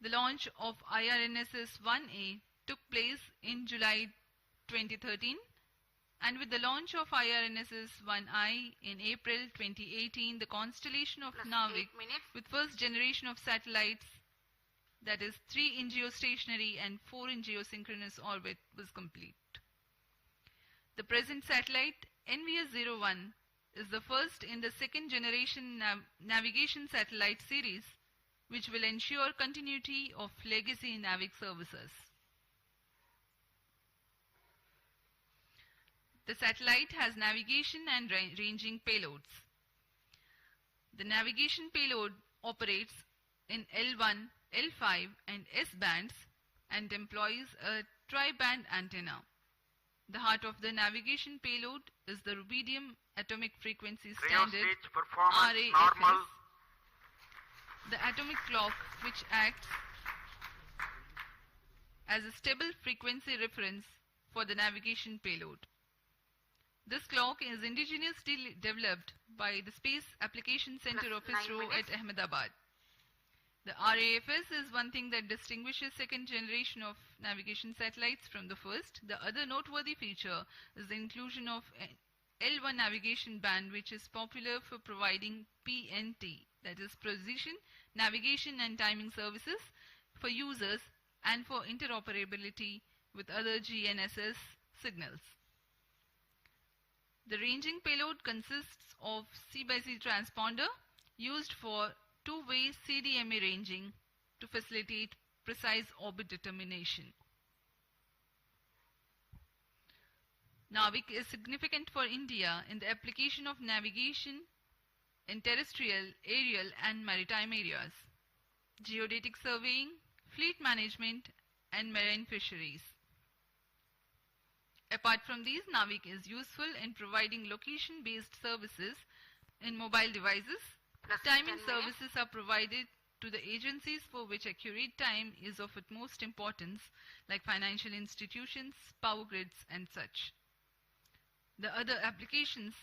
Speaker 2: The launch of IRNSS-1A took place in July 2013, and with the launch of IRNSS-1I in April 2018, the constellation of Navik with first generation of satellites, that is 3 in geostationary and 4 in geosynchronous orbit, was complete. The present satellite NVS-01 is the first in the second generation navigation satellite series, which will ensure continuity of legacy Navik services. The satellite has navigation and ranging payloads. The navigation payload operates in L1, L5 and S bands and employs a tri-band antenna. The heart of the navigation payload is the rubidium atomic frequency standard RAFS, the atomic clock which acts as a stable frequency reference for the navigation payload. This clock is indigenously developed by the Space Application Center of ISRO at Ahmedabad. The RAFS is one thing that distinguishes second generation of navigation satellites from the first. The other noteworthy feature is the inclusion of L1 navigation band, which is popular for providing PNT, that is precision, navigation and timing services for users and for interoperability with other GNSS signals. The ranging payload consists of C/C transponder used for two-way CDMA ranging to facilitate precise orbit determination. Navik is significant for India in the application of navigation in terrestrial, aerial and maritime areas, geodetic surveying, fleet management and marine fisheries. Apart from these, Navik is useful in providing location-based services in mobile devices. Timing services are provided to the agencies for which accurate time is of utmost importance, like financial institutions, power grids and such. The other applications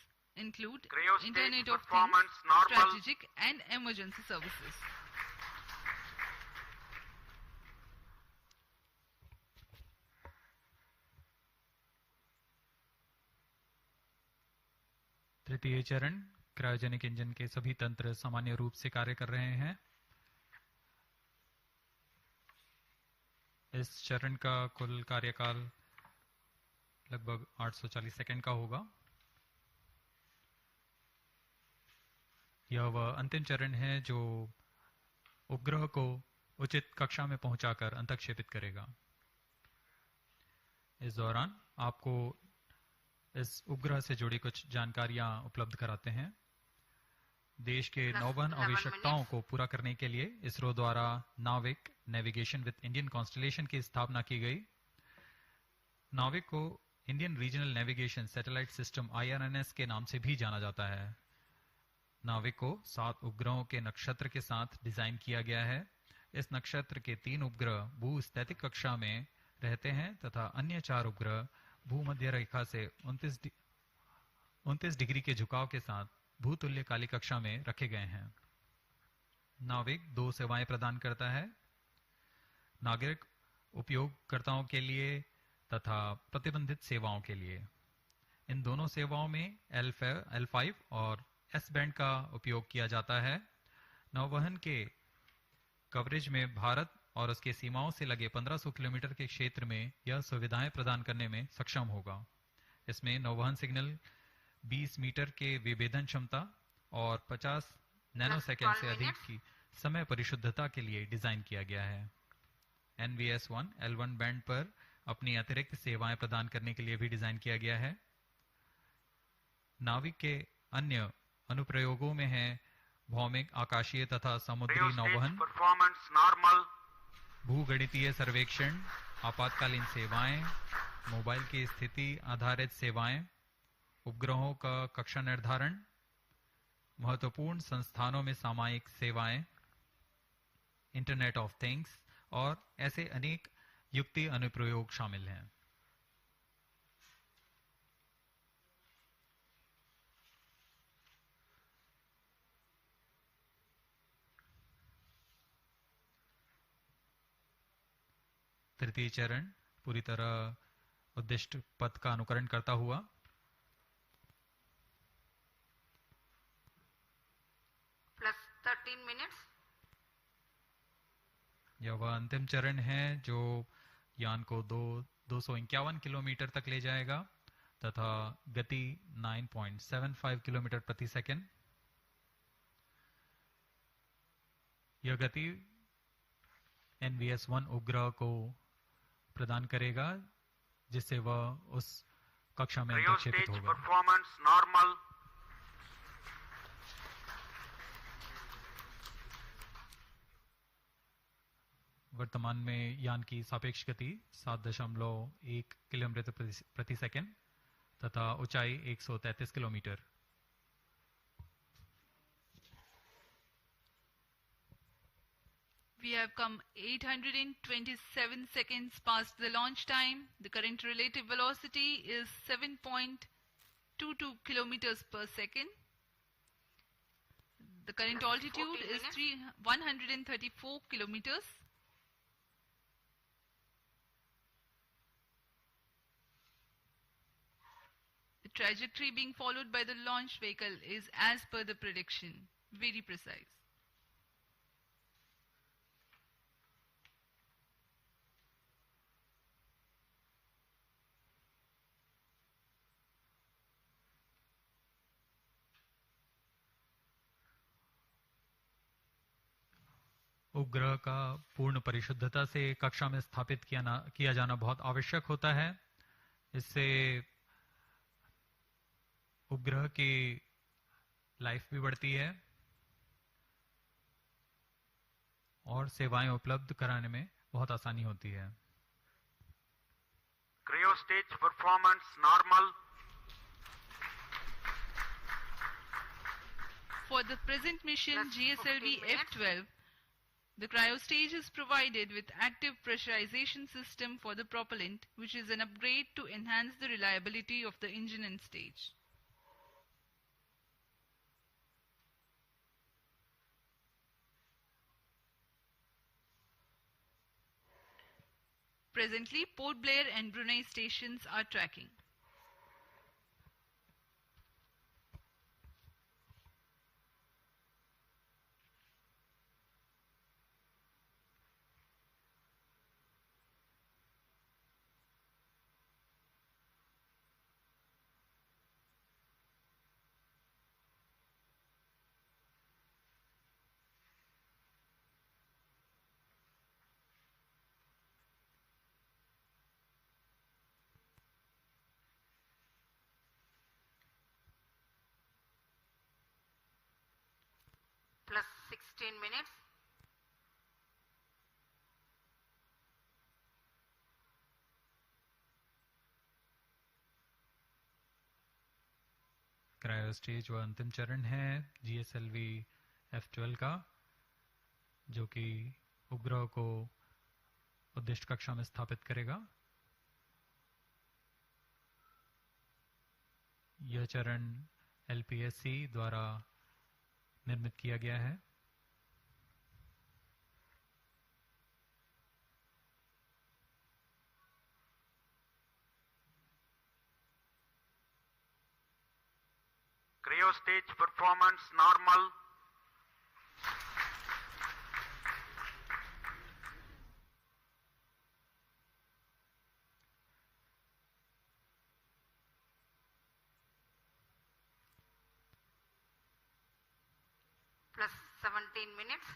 Speaker 2: include
Speaker 9: Cryo stage
Speaker 2: Internet of Things,
Speaker 9: performance normal.
Speaker 2: strategic and emergency services.
Speaker 1: तृतीय चरण cryogenic engine के सभी तंत्र सामान्य रूप से कार्य कर रहे हैं। इस चरण का कुल कार्यकाल लगभग 840 सेकंड का होगा। यह वह अंतिम चरण है जो उपग्रह को उचित कक्षा में पहुंचाकर अंतःक्षेपित करेगा। इस दौरान आपको इस उपग्रह से जुड़ी कुछ जानकारियां उपलब्ध कराते हैं। देश के नौवहन आवश्यकताओं को पूरा करने के लिए इसरो द्वारा नाविक नेविगेशन विद इंडियन कॉन्स्टलेशन की स्थापना की गई। नाविक को Indian regional navigation satellite system IRNS के नाम से भी जाना जाता है। नाविक को 7 उपग्रहों के नक्षत्र के साथ डिजाइन किया गया है। इस नक्षत्र के 3 उपग्रह भूस्थैतिक कक्षा में रहते हैं तथा अन्य 4 उपग्रह भूमध्य रेखा से 29 डिग्री के झुकाव के साथ भूतुल्य काली कक्षा में रखे गए हैं। नाविक 2 सेवाएं प्रदान करता है, नागरिक उपयोगकर्ताओं के लिए तथा प्रतिबंधित सेवाओं के लिए। इन दोनों सेवाओं में L5 और S बैंड का उपयोग किया जाता है। नौवहन के कवरेज में भारत और उसके सीमाओं से लगे 1500 किलोमीटर के क्षेत्र में यह सुविधाएं प्रदान करने में सक्षम होगा। इसमें नौवहन सिग्नल 20 मीटर के विभेदन क्षमता और 50 नैनोसेकंड से अधिक की समय परिशुद्धता के लिए डिजाइन किया गया है। NVS-1 L1 बैंड पर अपनी अतिरिक्त सेवाएं प्रदान करने के लिए भी डिजाइन किया गया है। नाविक के अन्य अनुप्रयोगों में है भौमिक, आकाशीय तथा समुद्री नौवहन, भूगणितीय सर्वेक्षण, आपातकालीन सेवाएं, मोबाइल की स्थिति आधारित सेवाएं, उपग्रहों का कक्षा निर्धारण, महत्वपूर्ण संस्थानों में सामयिक सेवाएं, इंटरनेट ऑफ थिंग्स और ऐसे अनेक युक्ति अनुप्रयोग शामिल हैं। तृतीय चरण पूरी तरह उद्दिष्ट पथ का अनुकरण करता हुआ
Speaker 3: +13 minutes।
Speaker 1: यह वह अंतिम चरण है जो यान को 251 किलोमीटर तक ले जाएगा तथा गति 9.75 किलोमीटर प्रति सेकंड। यह गति NVS-1 उपग्रह को प्रदान करेगा जिससे वह उस कक्षा में अंतःक्षेपित होगा।
Speaker 9: Performance normal.
Speaker 1: वर्तमान में यान की सापेक्ष गति 7.1 किलोमीटर प्रति सेकंड तथा ऊंचाई 133 kilometre.
Speaker 2: We have come 827 seconds past the launch time. The current relative velocity is 7.22 kilometers per second. The current altitude is 134 kilometers. The trajectory being followed by the launch vehicle is as per the prediction, very precise.
Speaker 1: उपग्रह का पूर्ण परिशुद्धता से कक्षा में स्थापित किया जाना बहुत आवश्यक होता है। इससे उपग्रह की लाइफ भी बढ़ती है और सेवाएं उपलब्ध कराने में बहुत आसानी होती है।
Speaker 9: Cryo stage performance normal.
Speaker 2: For the present mission GSLV-F12, the cryo stage is provided with active pressurization system for the propellant, which is an upgrade to enhance the reliability of the engine and stage. Presently, Port Blair and Brunei stations are tracking.
Speaker 3: plus 16 minutes.
Speaker 1: Cryo stage व अंतिम चरण है GSLV F12 का, जो कि उपग्रह को उद्दिष्ट कक्षा में स्थापित करेगा। यह चरण LPSC द्वारा निर्मित किया गया है।
Speaker 9: Cryo stage performance normal.
Speaker 3: Plus 17 minutes.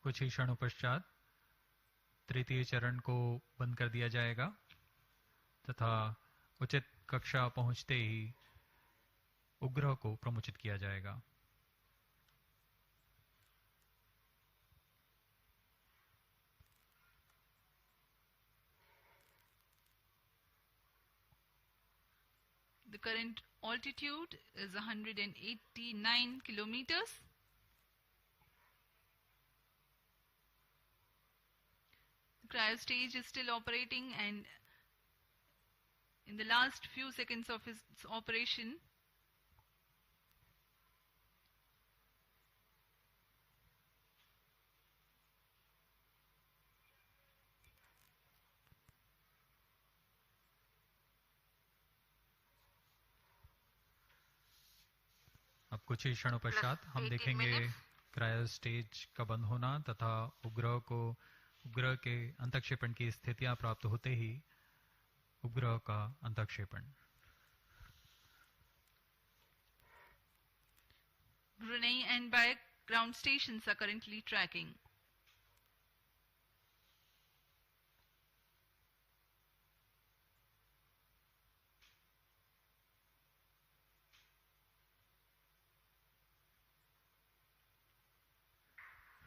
Speaker 1: कुछ ही क्षणों पश्चात तृतीय चरण को बंद कर दिया जाएगा तथा उचित कक्षा पहुंचते ही उपग्रह को प्रमोचित किया जाएगा।
Speaker 2: The current altitude is 189 kilometers. The cryo stage is still operating, and in the last few seconds of its operation,
Speaker 1: अब कुछ ही क्षणों पश्चात हम देखेंगे क्रायो स्टेज का बंद होना तथा उपग्रह के अंतःक्षेपण की स्थितियां प्राप्त होते ही उपग्रह का अंतःक्षेपण।
Speaker 2: Brunei and Bayak ground stations are currently tracking.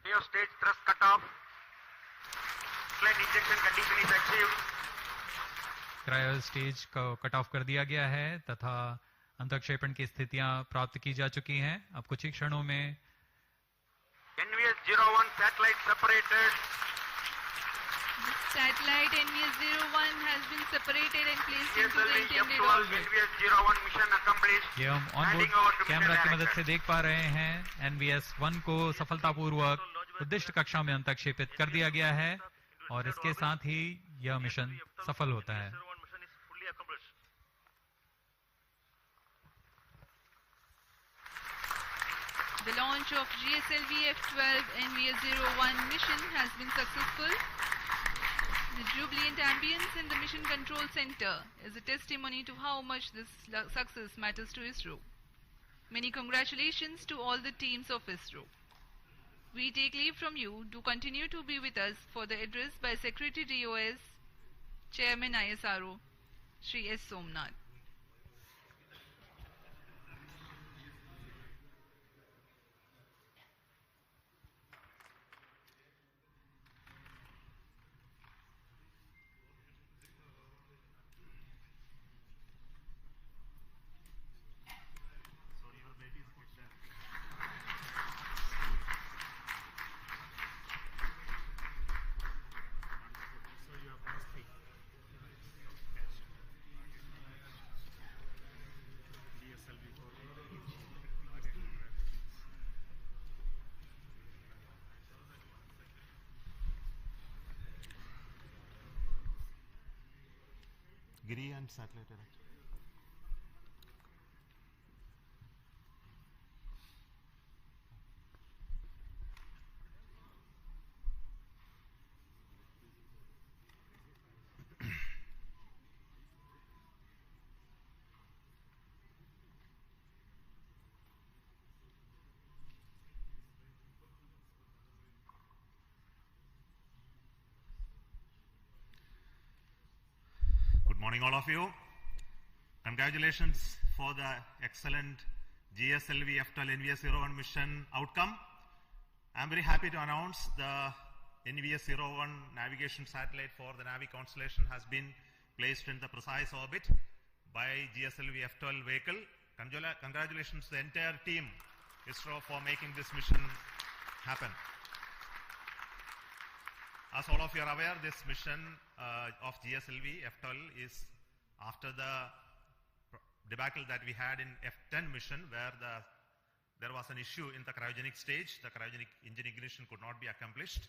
Speaker 9: Cryo stage thrust cutoff. Sled injection condition is achieved.
Speaker 1: Cryo stage को कट ऑफ कर दिया गया है तथा अंतःक्षेपण की स्थितियां प्राप्त की जा चुकी हैं। अब कुछ ही क्षणों में
Speaker 9: NVS-01 satellite separated.
Speaker 2: The satellite NVS-01 has been separated and placed into the intended
Speaker 9: GSLV-F12
Speaker 2: orbit.
Speaker 9: NVS-01 mission accomplished.
Speaker 1: ये हम
Speaker 9: Handing over
Speaker 1: onboard
Speaker 9: to
Speaker 1: camera
Speaker 9: mission
Speaker 1: की मदद
Speaker 9: director.
Speaker 1: से देख पा रहे हैं। NVS-1 को सफलतापूर्वक उद्दिष्ट कक्षा में अंतःक्षेपित कर दिया गया है और इसके साथ ही यह मिशन सफल होता है।
Speaker 6: mission is fully accomplished.
Speaker 2: The launch of GSLV-F12 NVS-01 mission has been successful. The jubilant ambience in the Mission Control Center is a testimony to how much this success matters to ISRO. Many congratulations to all the teams of ISRO. We take leave from you. Do continue to be with us for the address by Secretary DOS, Chairman ISRO, Shri S. Somnath.
Speaker 10: Giri and Satellite Director.
Speaker 6: Good morning, all of you. Congratulations for the excellent GSLV-F12 NVS-01 mission outcome. I'm very happy to announce the NVS-01 navigation satellite for the Navi constellation has been placed in the precise orbit by GSLV-F12 vehicle. Congratulations to the entire team ISRO for making this mission happen. As all of you are aware, this mission of GSLV-F12 is after the debacle that we had in F10 mission, where there was an issue in the cryogenic stage. The cryogenic engine ignition could not be accomplished.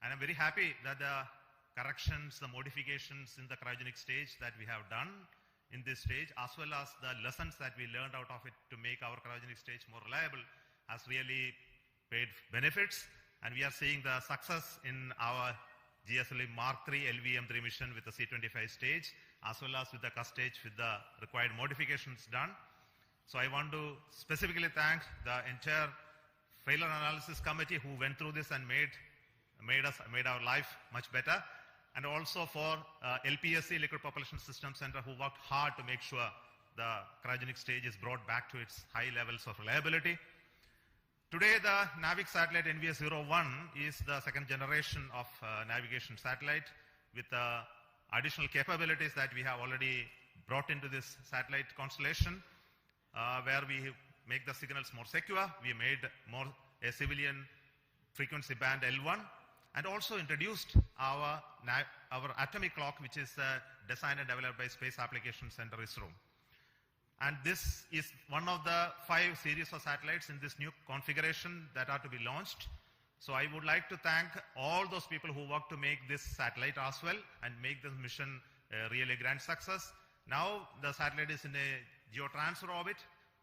Speaker 6: And I'm very happy that the corrections, the modifications in the cryogenic stage that we have done in this stage, as well as the lessons that we learned out of it to make our cryogenic stage more reliable, has really paid benefits. And we are seeing the success in our GSLV Mark III LVM-3 mission with the C25 stage, as well as with the CUS stage with the required modifications done. So I want to specifically thank the entire failure analysis committee who went through this and made our life much better, and also for LPSC, Liquid Propulsion System Center, who worked hard to make sure the cryogenic stage is brought back to its high levels of reliability. Today, the NAVIC satellite NVS-01 is the second generation of navigation satellite with additional capabilities that we have already brought into this satellite constellation, where we make the signals more secure. We made more a civilian frequency band L1, and also introduced our atomic clock, which is designed and developed by Space Applications Center ISRO. And this is one of the 5 series of satellites in this new configuration that are to be launched. So I would like to thank all those people who worked to make this satellite as well and make this mission a really grand success. Now the satellite is in a geotransfer orbit.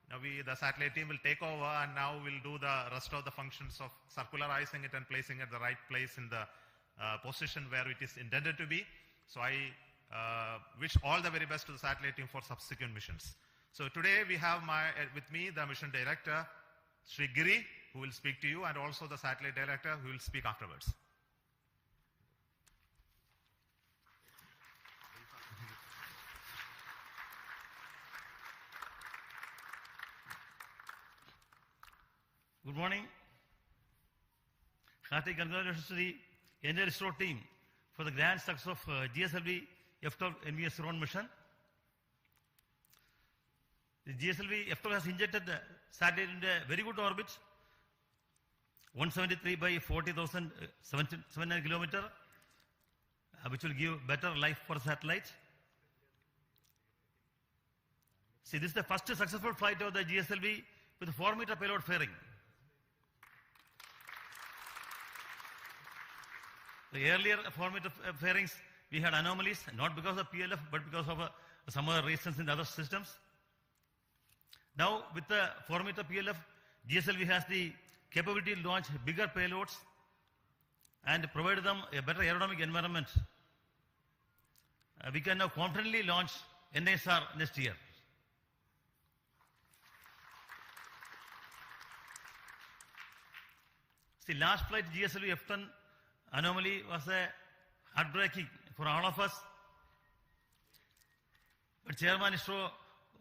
Speaker 6: Now the satellite team will take over, and now we'll do the rest of the functions of circularizing it and placing it at the right place in the position where it is intended to be. So I wish all the very best to the satellite team for subsequent missions. So today we have with me the mission director, Sri Giri, who will speak to you, and also the satellite director who will speak afterwards.
Speaker 11: Good morning. Hearty congratulations to the entire ISRO team for the grand success of GSLV-F12 NVS-01 mission. The GSLV-F12 has injected the satellite into a very good orbit, 173 by 40,700 kilometers, which will give better life for satellite. See, this is the first successful flight of the GSLV with 4-meter payload fairing. The earlier 4-meter fairings, we had anomalies, not because of PLF, but because of some other reasons in the other systems. Now, with the 4-meter PLF, GSLV has the capability to launch bigger payloads and provide them a better aerodynamic environment. We can now confidently launch NSR next year. See, last flight GSLV-F10 anomaly was heartbreaking for all of us. But Chairman ISRO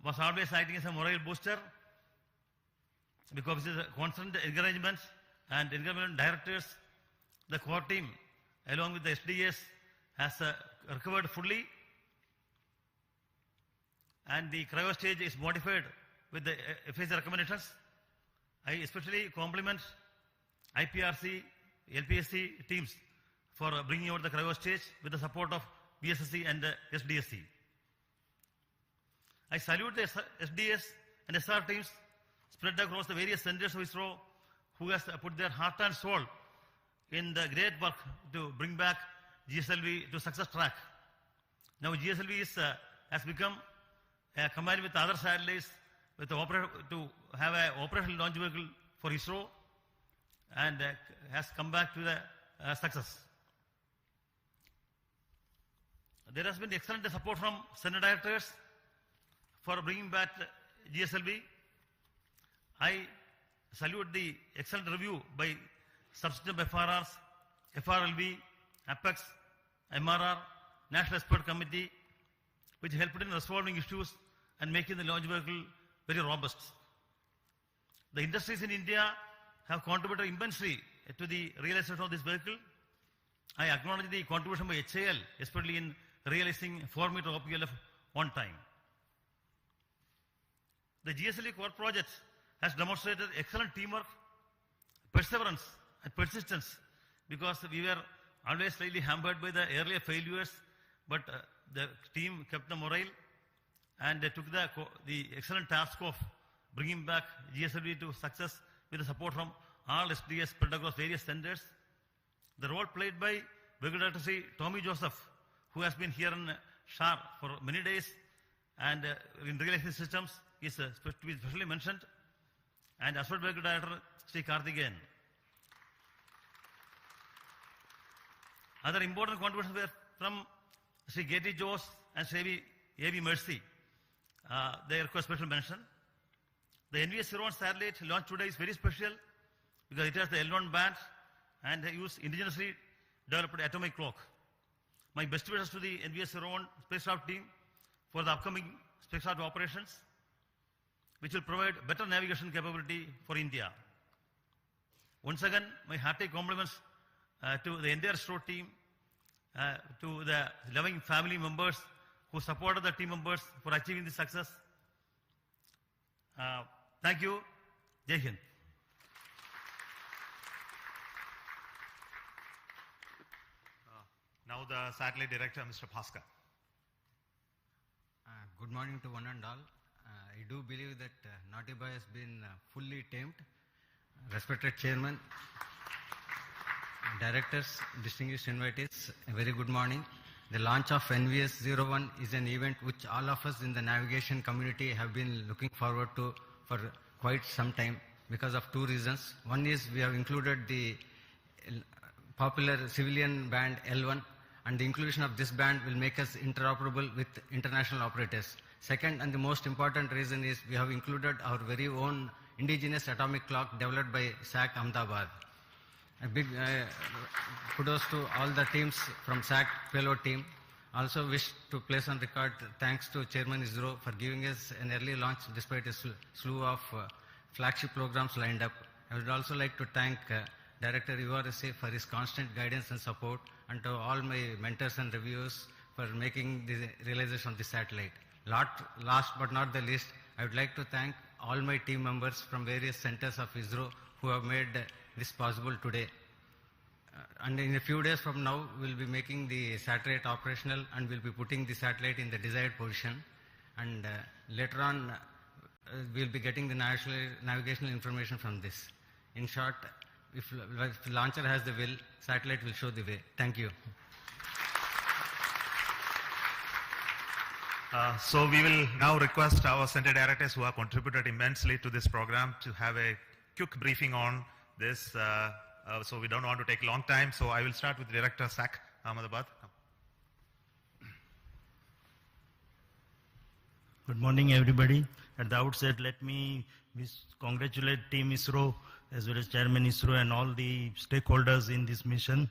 Speaker 11: was always acting as a morale booster, because of the constant encouragement and encouragement directors, the core team, along with the SDS, has recovered fully, and the cryo stage is modified with the FAC recommendations. I especially compliment IPRC, LPSC teams for bringing out the cryo stage with the support of BSSC and the SDSC. I salute the SDS and SR teams spread across the various centers of ISRO, who has put their heart and soul in the great work to bring back GSLV to success track. Now GSLV is has become combined with other satellites with to have an operational launch vehicle for ISRO, and has come back to the success. There has been excellent support from center directors for bringing back GSLV. I salute the excellent review by subsystem FRRs, FRLV, Apex, MRR, National Expert Committee, which helped in resolving issues and making the launch vehicle very robust. The industries in India have contributed immensely to the realization of this vehicle. I acknowledge the contribution by HAL, especially in realizing 4-meter OPLF on time. The GSLV core project has demonstrated excellent teamwork, perseverance and persistence, because we were always slightly hampered by the earlier failures, but the team kept the morale and they took the excellent task of bringing back GSLV to success with the support from all SDS spread across various centers. The role played by Vehicle Director Sri Tommy Joseph, who has been here in SHAR for many days and in realizing systems, is to be specially mentioned, and as well Vehicle Director Sri Karthikeyan. Other important contributions were from Sri K.T. Jose and Sri A.V. Mercy. They require special mention. The NVS-01 satellite launched today is very special because it has the L1 band and they use indigenously developed atomic clock. My best wishes to the NVS-01 spacecraft team for the upcoming spacecraft operations, which will provide better navigation capability for India. Once again, my hearty compliments to the entire ISRO team, to the loving family members who supported the team members for achieving this success. Thank you. Jai Hind.
Speaker 10: Now the satellite director, Mr. Bhaskar.
Speaker 12: Good morning to one and all. I do believe that Naughty Boy has been fully tamed. Respected Chairman, Directors, distinguished invitees, a very good morning. The launch of NVS-01 is an event which all of us in the navigation community have been looking forward to for quite some time because of two reasons. One is we have included the popular civilian band L1, and the inclusion of this band will make us interoperable with international operators. Second, and the most important reason is we have included our very own indigenous atomic clock developed by SAC Ahmedabad. A big kudos to all the teams from SAC payload team. Also wish to place on record thanks to Chairman ISRO for giving us an early launch despite a slew of flagship programs lined up. I would also like to thank Director URSA for his constant guidance and support, and to all my mentors and reviewers for making the realization of the satellite. Last but not the least, I would like to thank all my team members from various centers of ISRO who have made this possible today. And in a few days from now, we'll be making the satellite operational and we'll be putting the satellite in the desired position. And later on, we'll be getting the navigational information from this. In short, if the launcher has the will, satellite will show the way. Thank you.
Speaker 10: So we will now request our center directors who have contributed immensely to this program to have a quick briefing on this. So we don't want to take long time. So I will start with Director SAC Ahmedabad.
Speaker 6: Good morning, everybody. At the outset, let me congratulate Team ISRO as well as Chairman ISRO and all the stakeholders in this mission.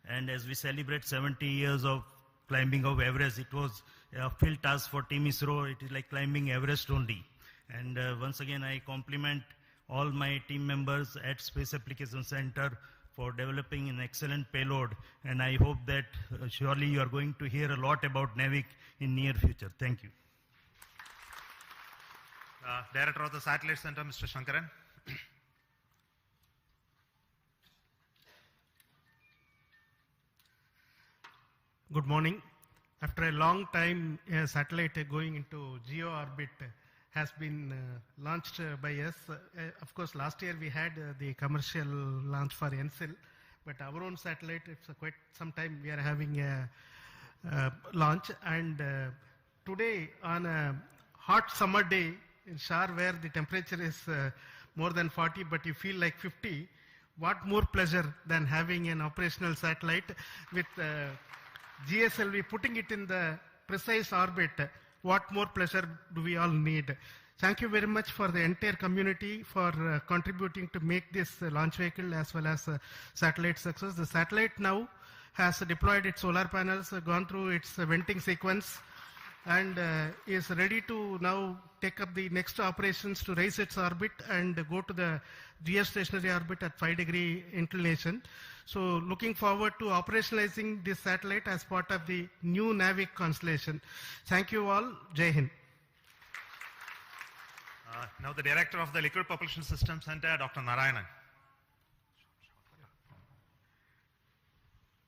Speaker 6: And as we celebrate 70 years of climbing of Everest, it was a field task for Team ISRO. It is like climbing Everest only. And once again, I compliment all my team members at Space Application Center for developing an excellent payload. And I hope that surely you are going to hear a lot about NAVIC in near future. Thank you.
Speaker 10: Director of the Satellite Center, Mr. Shankaran.
Speaker 13: Good morning. After a long time, a satellite going into geo orbit has been launched by us. Of course, last year we had the commercial launch for NCL, but our own satellite, it's quite some time we are having a launch, and today on a hot summer day in Shar where the temperature is more than 40 but you feel like 50, what more pleasure than having an operational satellite with GSLV, putting it in the precise orbit. What more pleasure do we all need? Thank you very much for the entire community for contributing to make this launch vehicle as well as satellite success. The satellite now has deployed its solar panels, gone through its venting sequence, and is ready to now take up the next operations to raise its orbit and go to the geostationary orbit at 5-degree inclination. So looking forward to operationalizing this satellite as part of the new NAVIC constellation. Thank you all. Jai Hind.
Speaker 10: Now the Director of the Liquid Propulsion System Center, Dr. Narayanan.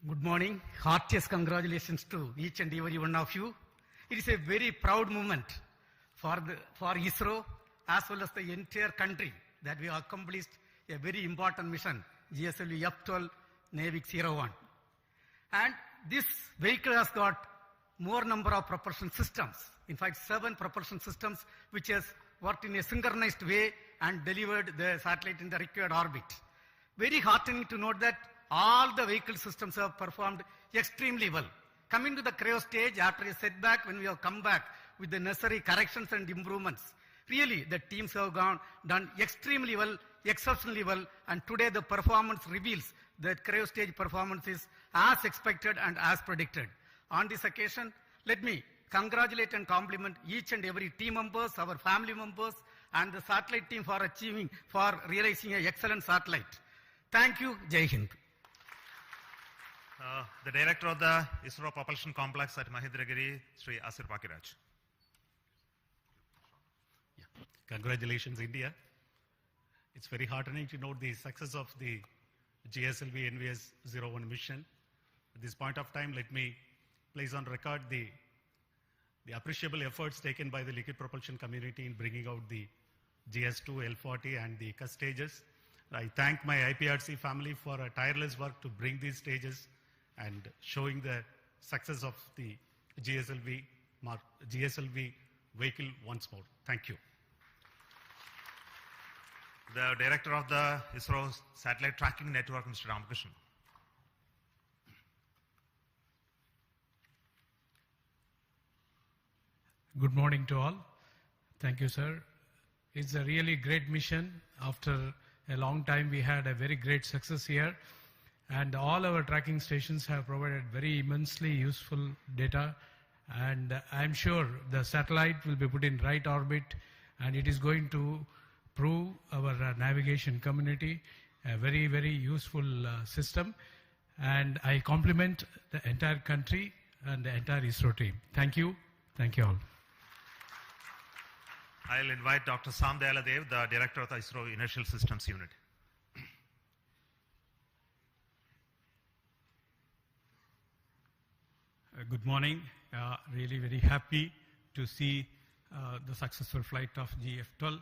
Speaker 14: Good morning. Heartiest congratulations to each and every one of you. It is a very proud moment for ISRO as well as the entire country that we have accomplished a very important mission, GSLV-F12 NAVIC 01. And this vehicle has got more number of propulsion systems. In fact, 7 propulsion systems which has worked in a synchronized way and delivered the satellite in the required orbit. Very heartening to note that all the vehicle systems have performed extremely well. Coming to the cryo stage, after a setback, when we have come back with the necessary corrections and improvements, really the teams have done extremely well, exceptionally well, and today the performance reveals that cryo stage performance is as expected and as predicted. On this occasion, let me congratulate and compliment each and every team members, our family members, and the satellite team for realizing an excellent satellite. Thank you. Jai Hind.
Speaker 10: The Director of the ISRO Propulsion Complex at Mahidragiri, Sri Asir Pakiraj.
Speaker 15: Congratulations, India. It's very heartening to note the success of the GSLV NVS-01 mission. At this point of time, let me place on record the appreciable efforts taken by the liquid propulsion community in bringing out the GS2, L40 and the CUS stages. I thank my IPRC family for a tireless work to bring these stages and showing the success of the GSLV vehicle once more. Thank you.
Speaker 10: The Director of the ISRO Satellite Tracking Network, Mr. Ramakrishnan.
Speaker 16: Good morning to all. Thank you, sir. It's a really great mission. After a long time, we had a very great success here. And all our tracking stations have provided very immensely useful data. And I'm sure the satellite will be put in right orbit, and it is going to prove our navigation community a very, very useful system. And I compliment the entire country and the entire ISRO team. Thank you. Thank you all.
Speaker 10: I'll invite Dr. Sam Dayaladev, the Director of the ISRO Inertial Systems Unit.
Speaker 17: Good morning. Really very happy to see the successful flight of GF12.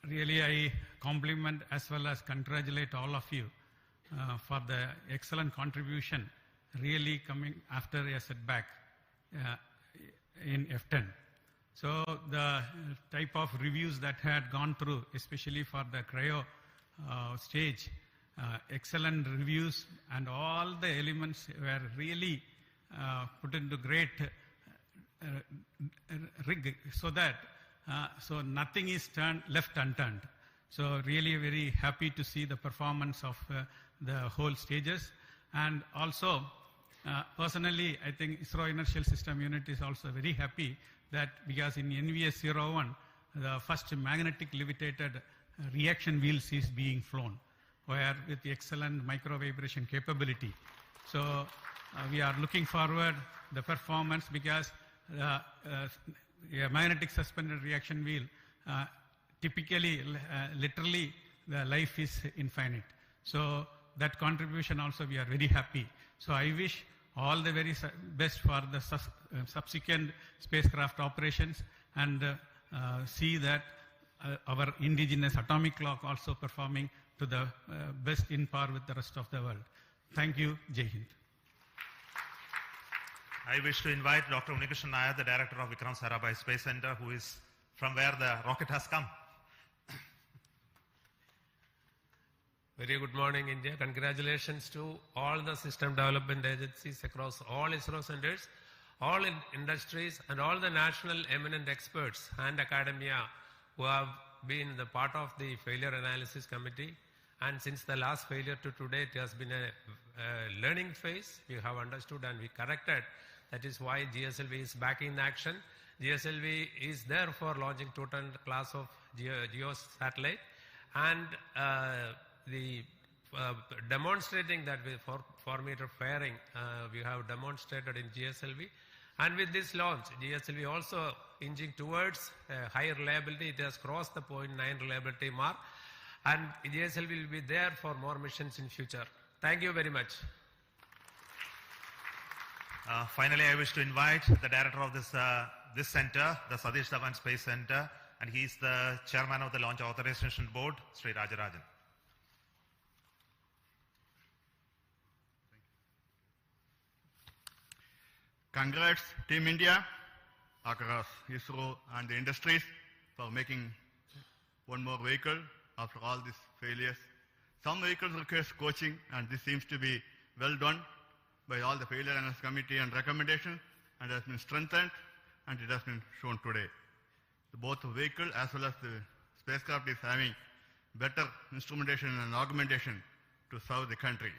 Speaker 17: Really I compliment as well as congratulate all of you for the excellent contribution really coming after a setback in F10. So the type of reviews that had gone through, especially for the cryo stage, excellent reviews, and all the elements were really put into great rig so that so nothing is left unturned. So really very happy to see the performance of the whole stages. And also personally, I think ISRO Inertial System Unit is also very happy that because in NVS-01, the first magnetic levitated reaction wheels is being flown, where with the excellent micro vibration capability. So we are looking forward the performance because a magnetic suspended reaction wheel typically, literally, the life is infinite. So that contribution also we are very happy. So I wish all the very best for the subsequent spacecraft operations, and see that our indigenous atomic clock also performing to the best in par with the rest of the world. Thank you. Jai Hind.
Speaker 10: I wish to invite Dr. Unikrishan Nair, the director of Vikram Sarabhai Space Center, who is from where the rocket has come.
Speaker 18: Very good morning, India. Congratulations to all the system development agencies across all ISRO centers, all industries, and all the national eminent experts and academia who have been the part of the failure analysis committee. And since the last failure to today, it has been a learning phase. We have understood and we corrected. That is why GSLV is back in action. GSLV is there for launching 2-ton class of GEO satellite. And demonstrating that with 4-meter fairing, we have demonstrated in GSLV. And with this launch, GSLV also inching towards higher reliability. It has crossed the 0.9 reliability mark. And GSLV will be there for more missions in future. Thank you very much.
Speaker 10: Finally, I wish to invite the director of this center, the Satish Dhawan Space Center, and he is the chairman of the Launch Authorization Board, Sri Rajarajan.
Speaker 19: Congrats, Team India, across ISRO and the industries for making one more vehicle after all these failures. Some vehicles require coaching, and this seems to be well done by all the failure analysis committee and recommendation, and has been strengthened, and it has been shown today. Both the vehicle as well as the spacecraft is having better instrumentation and augmentation to serve the country.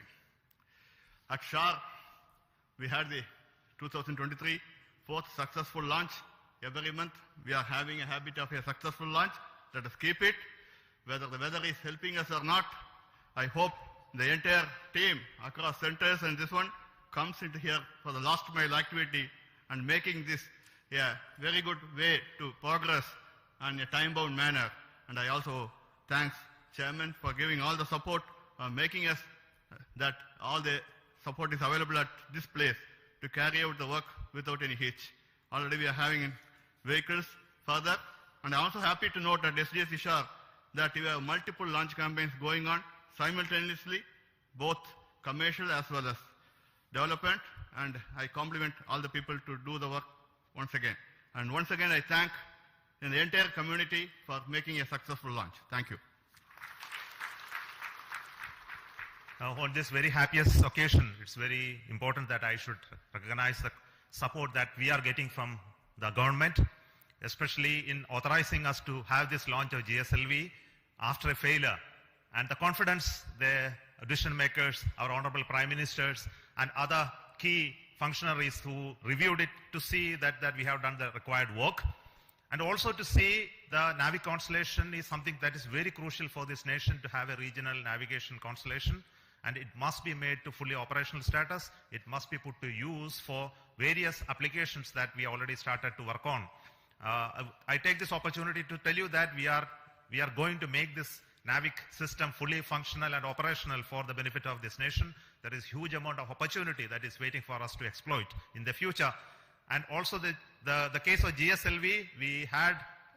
Speaker 19: At SHAR, we had the 2023 fourth successful launch. Every month we are having a habit of a successful launch. Let us keep it. Whether the weather is helping us or not, I hope the entire team across centers and this one comes into here for the last mile activity and making this a very good way to progress in a time-bound manner. And I also thanks Chairman for giving all the support, making us that all the support is available at this place to carry out the work without any hitch. Already we are having vehicles further, and I'm also happy to note at SDS Ishar that we have multiple launch campaigns going on simultaneously, both commercial as well as development, and I compliment all the people to do the work once again. And once again, I thank the entire community for making a successful launch. Thank you.
Speaker 10: Now, on this very happiest occasion, it's very important that I should recognize the support that we are getting from the government, especially in authorizing us to have this launch of GSLV after a failure. And the confidence the decision makers, our honorable prime ministers, and other key functionaries who reviewed it to see that we have done the required work. And also to see the Navi constellation is something that is very crucial for this nation to have a regional navigation constellation. And it must be made to fully operational status. It must be put to use for various applications that we already started to work on. I take this opportunity to tell you that we are going to make this NAVIC system fully functional and operational for the benefit of this nation. There is huge amount of opportunity that is waiting for us to exploit in the future. And also the case of GSLV, we had,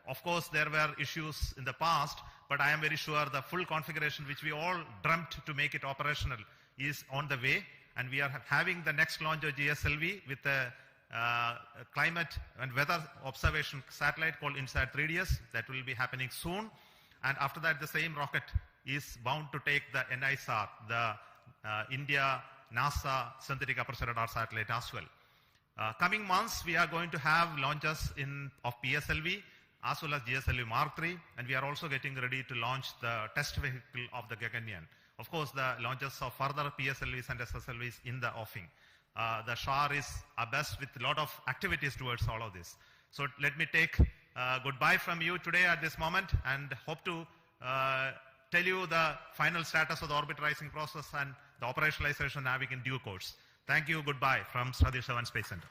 Speaker 10: of course, there were issues in the past, but I am very sure the full configuration which we all dreamt to make it operational is on the way. And we are having the next launch of GSLV with a climate and weather observation satellite called INSAT 3DS that will be happening soon. And after that, the same rocket is bound to take the NISR, the India NASA synthetic aperture radar satellite as well. Coming months, we are going to have launches of PSLV as well as GSLV Mark III, and we are also getting ready to launch the test vehicle of the Gaganyaan. Of course, the launches of further PSLVs and SSLVs in the offing. The SHAR is abreast with a lot of activities towards all of this. So let me take goodbye from you today at this moment and hope to tell you the final status of the orbit-rising process and the operationalization of NAVIC in due course. Thank you, goodbye from Satish Dhawan Space Center.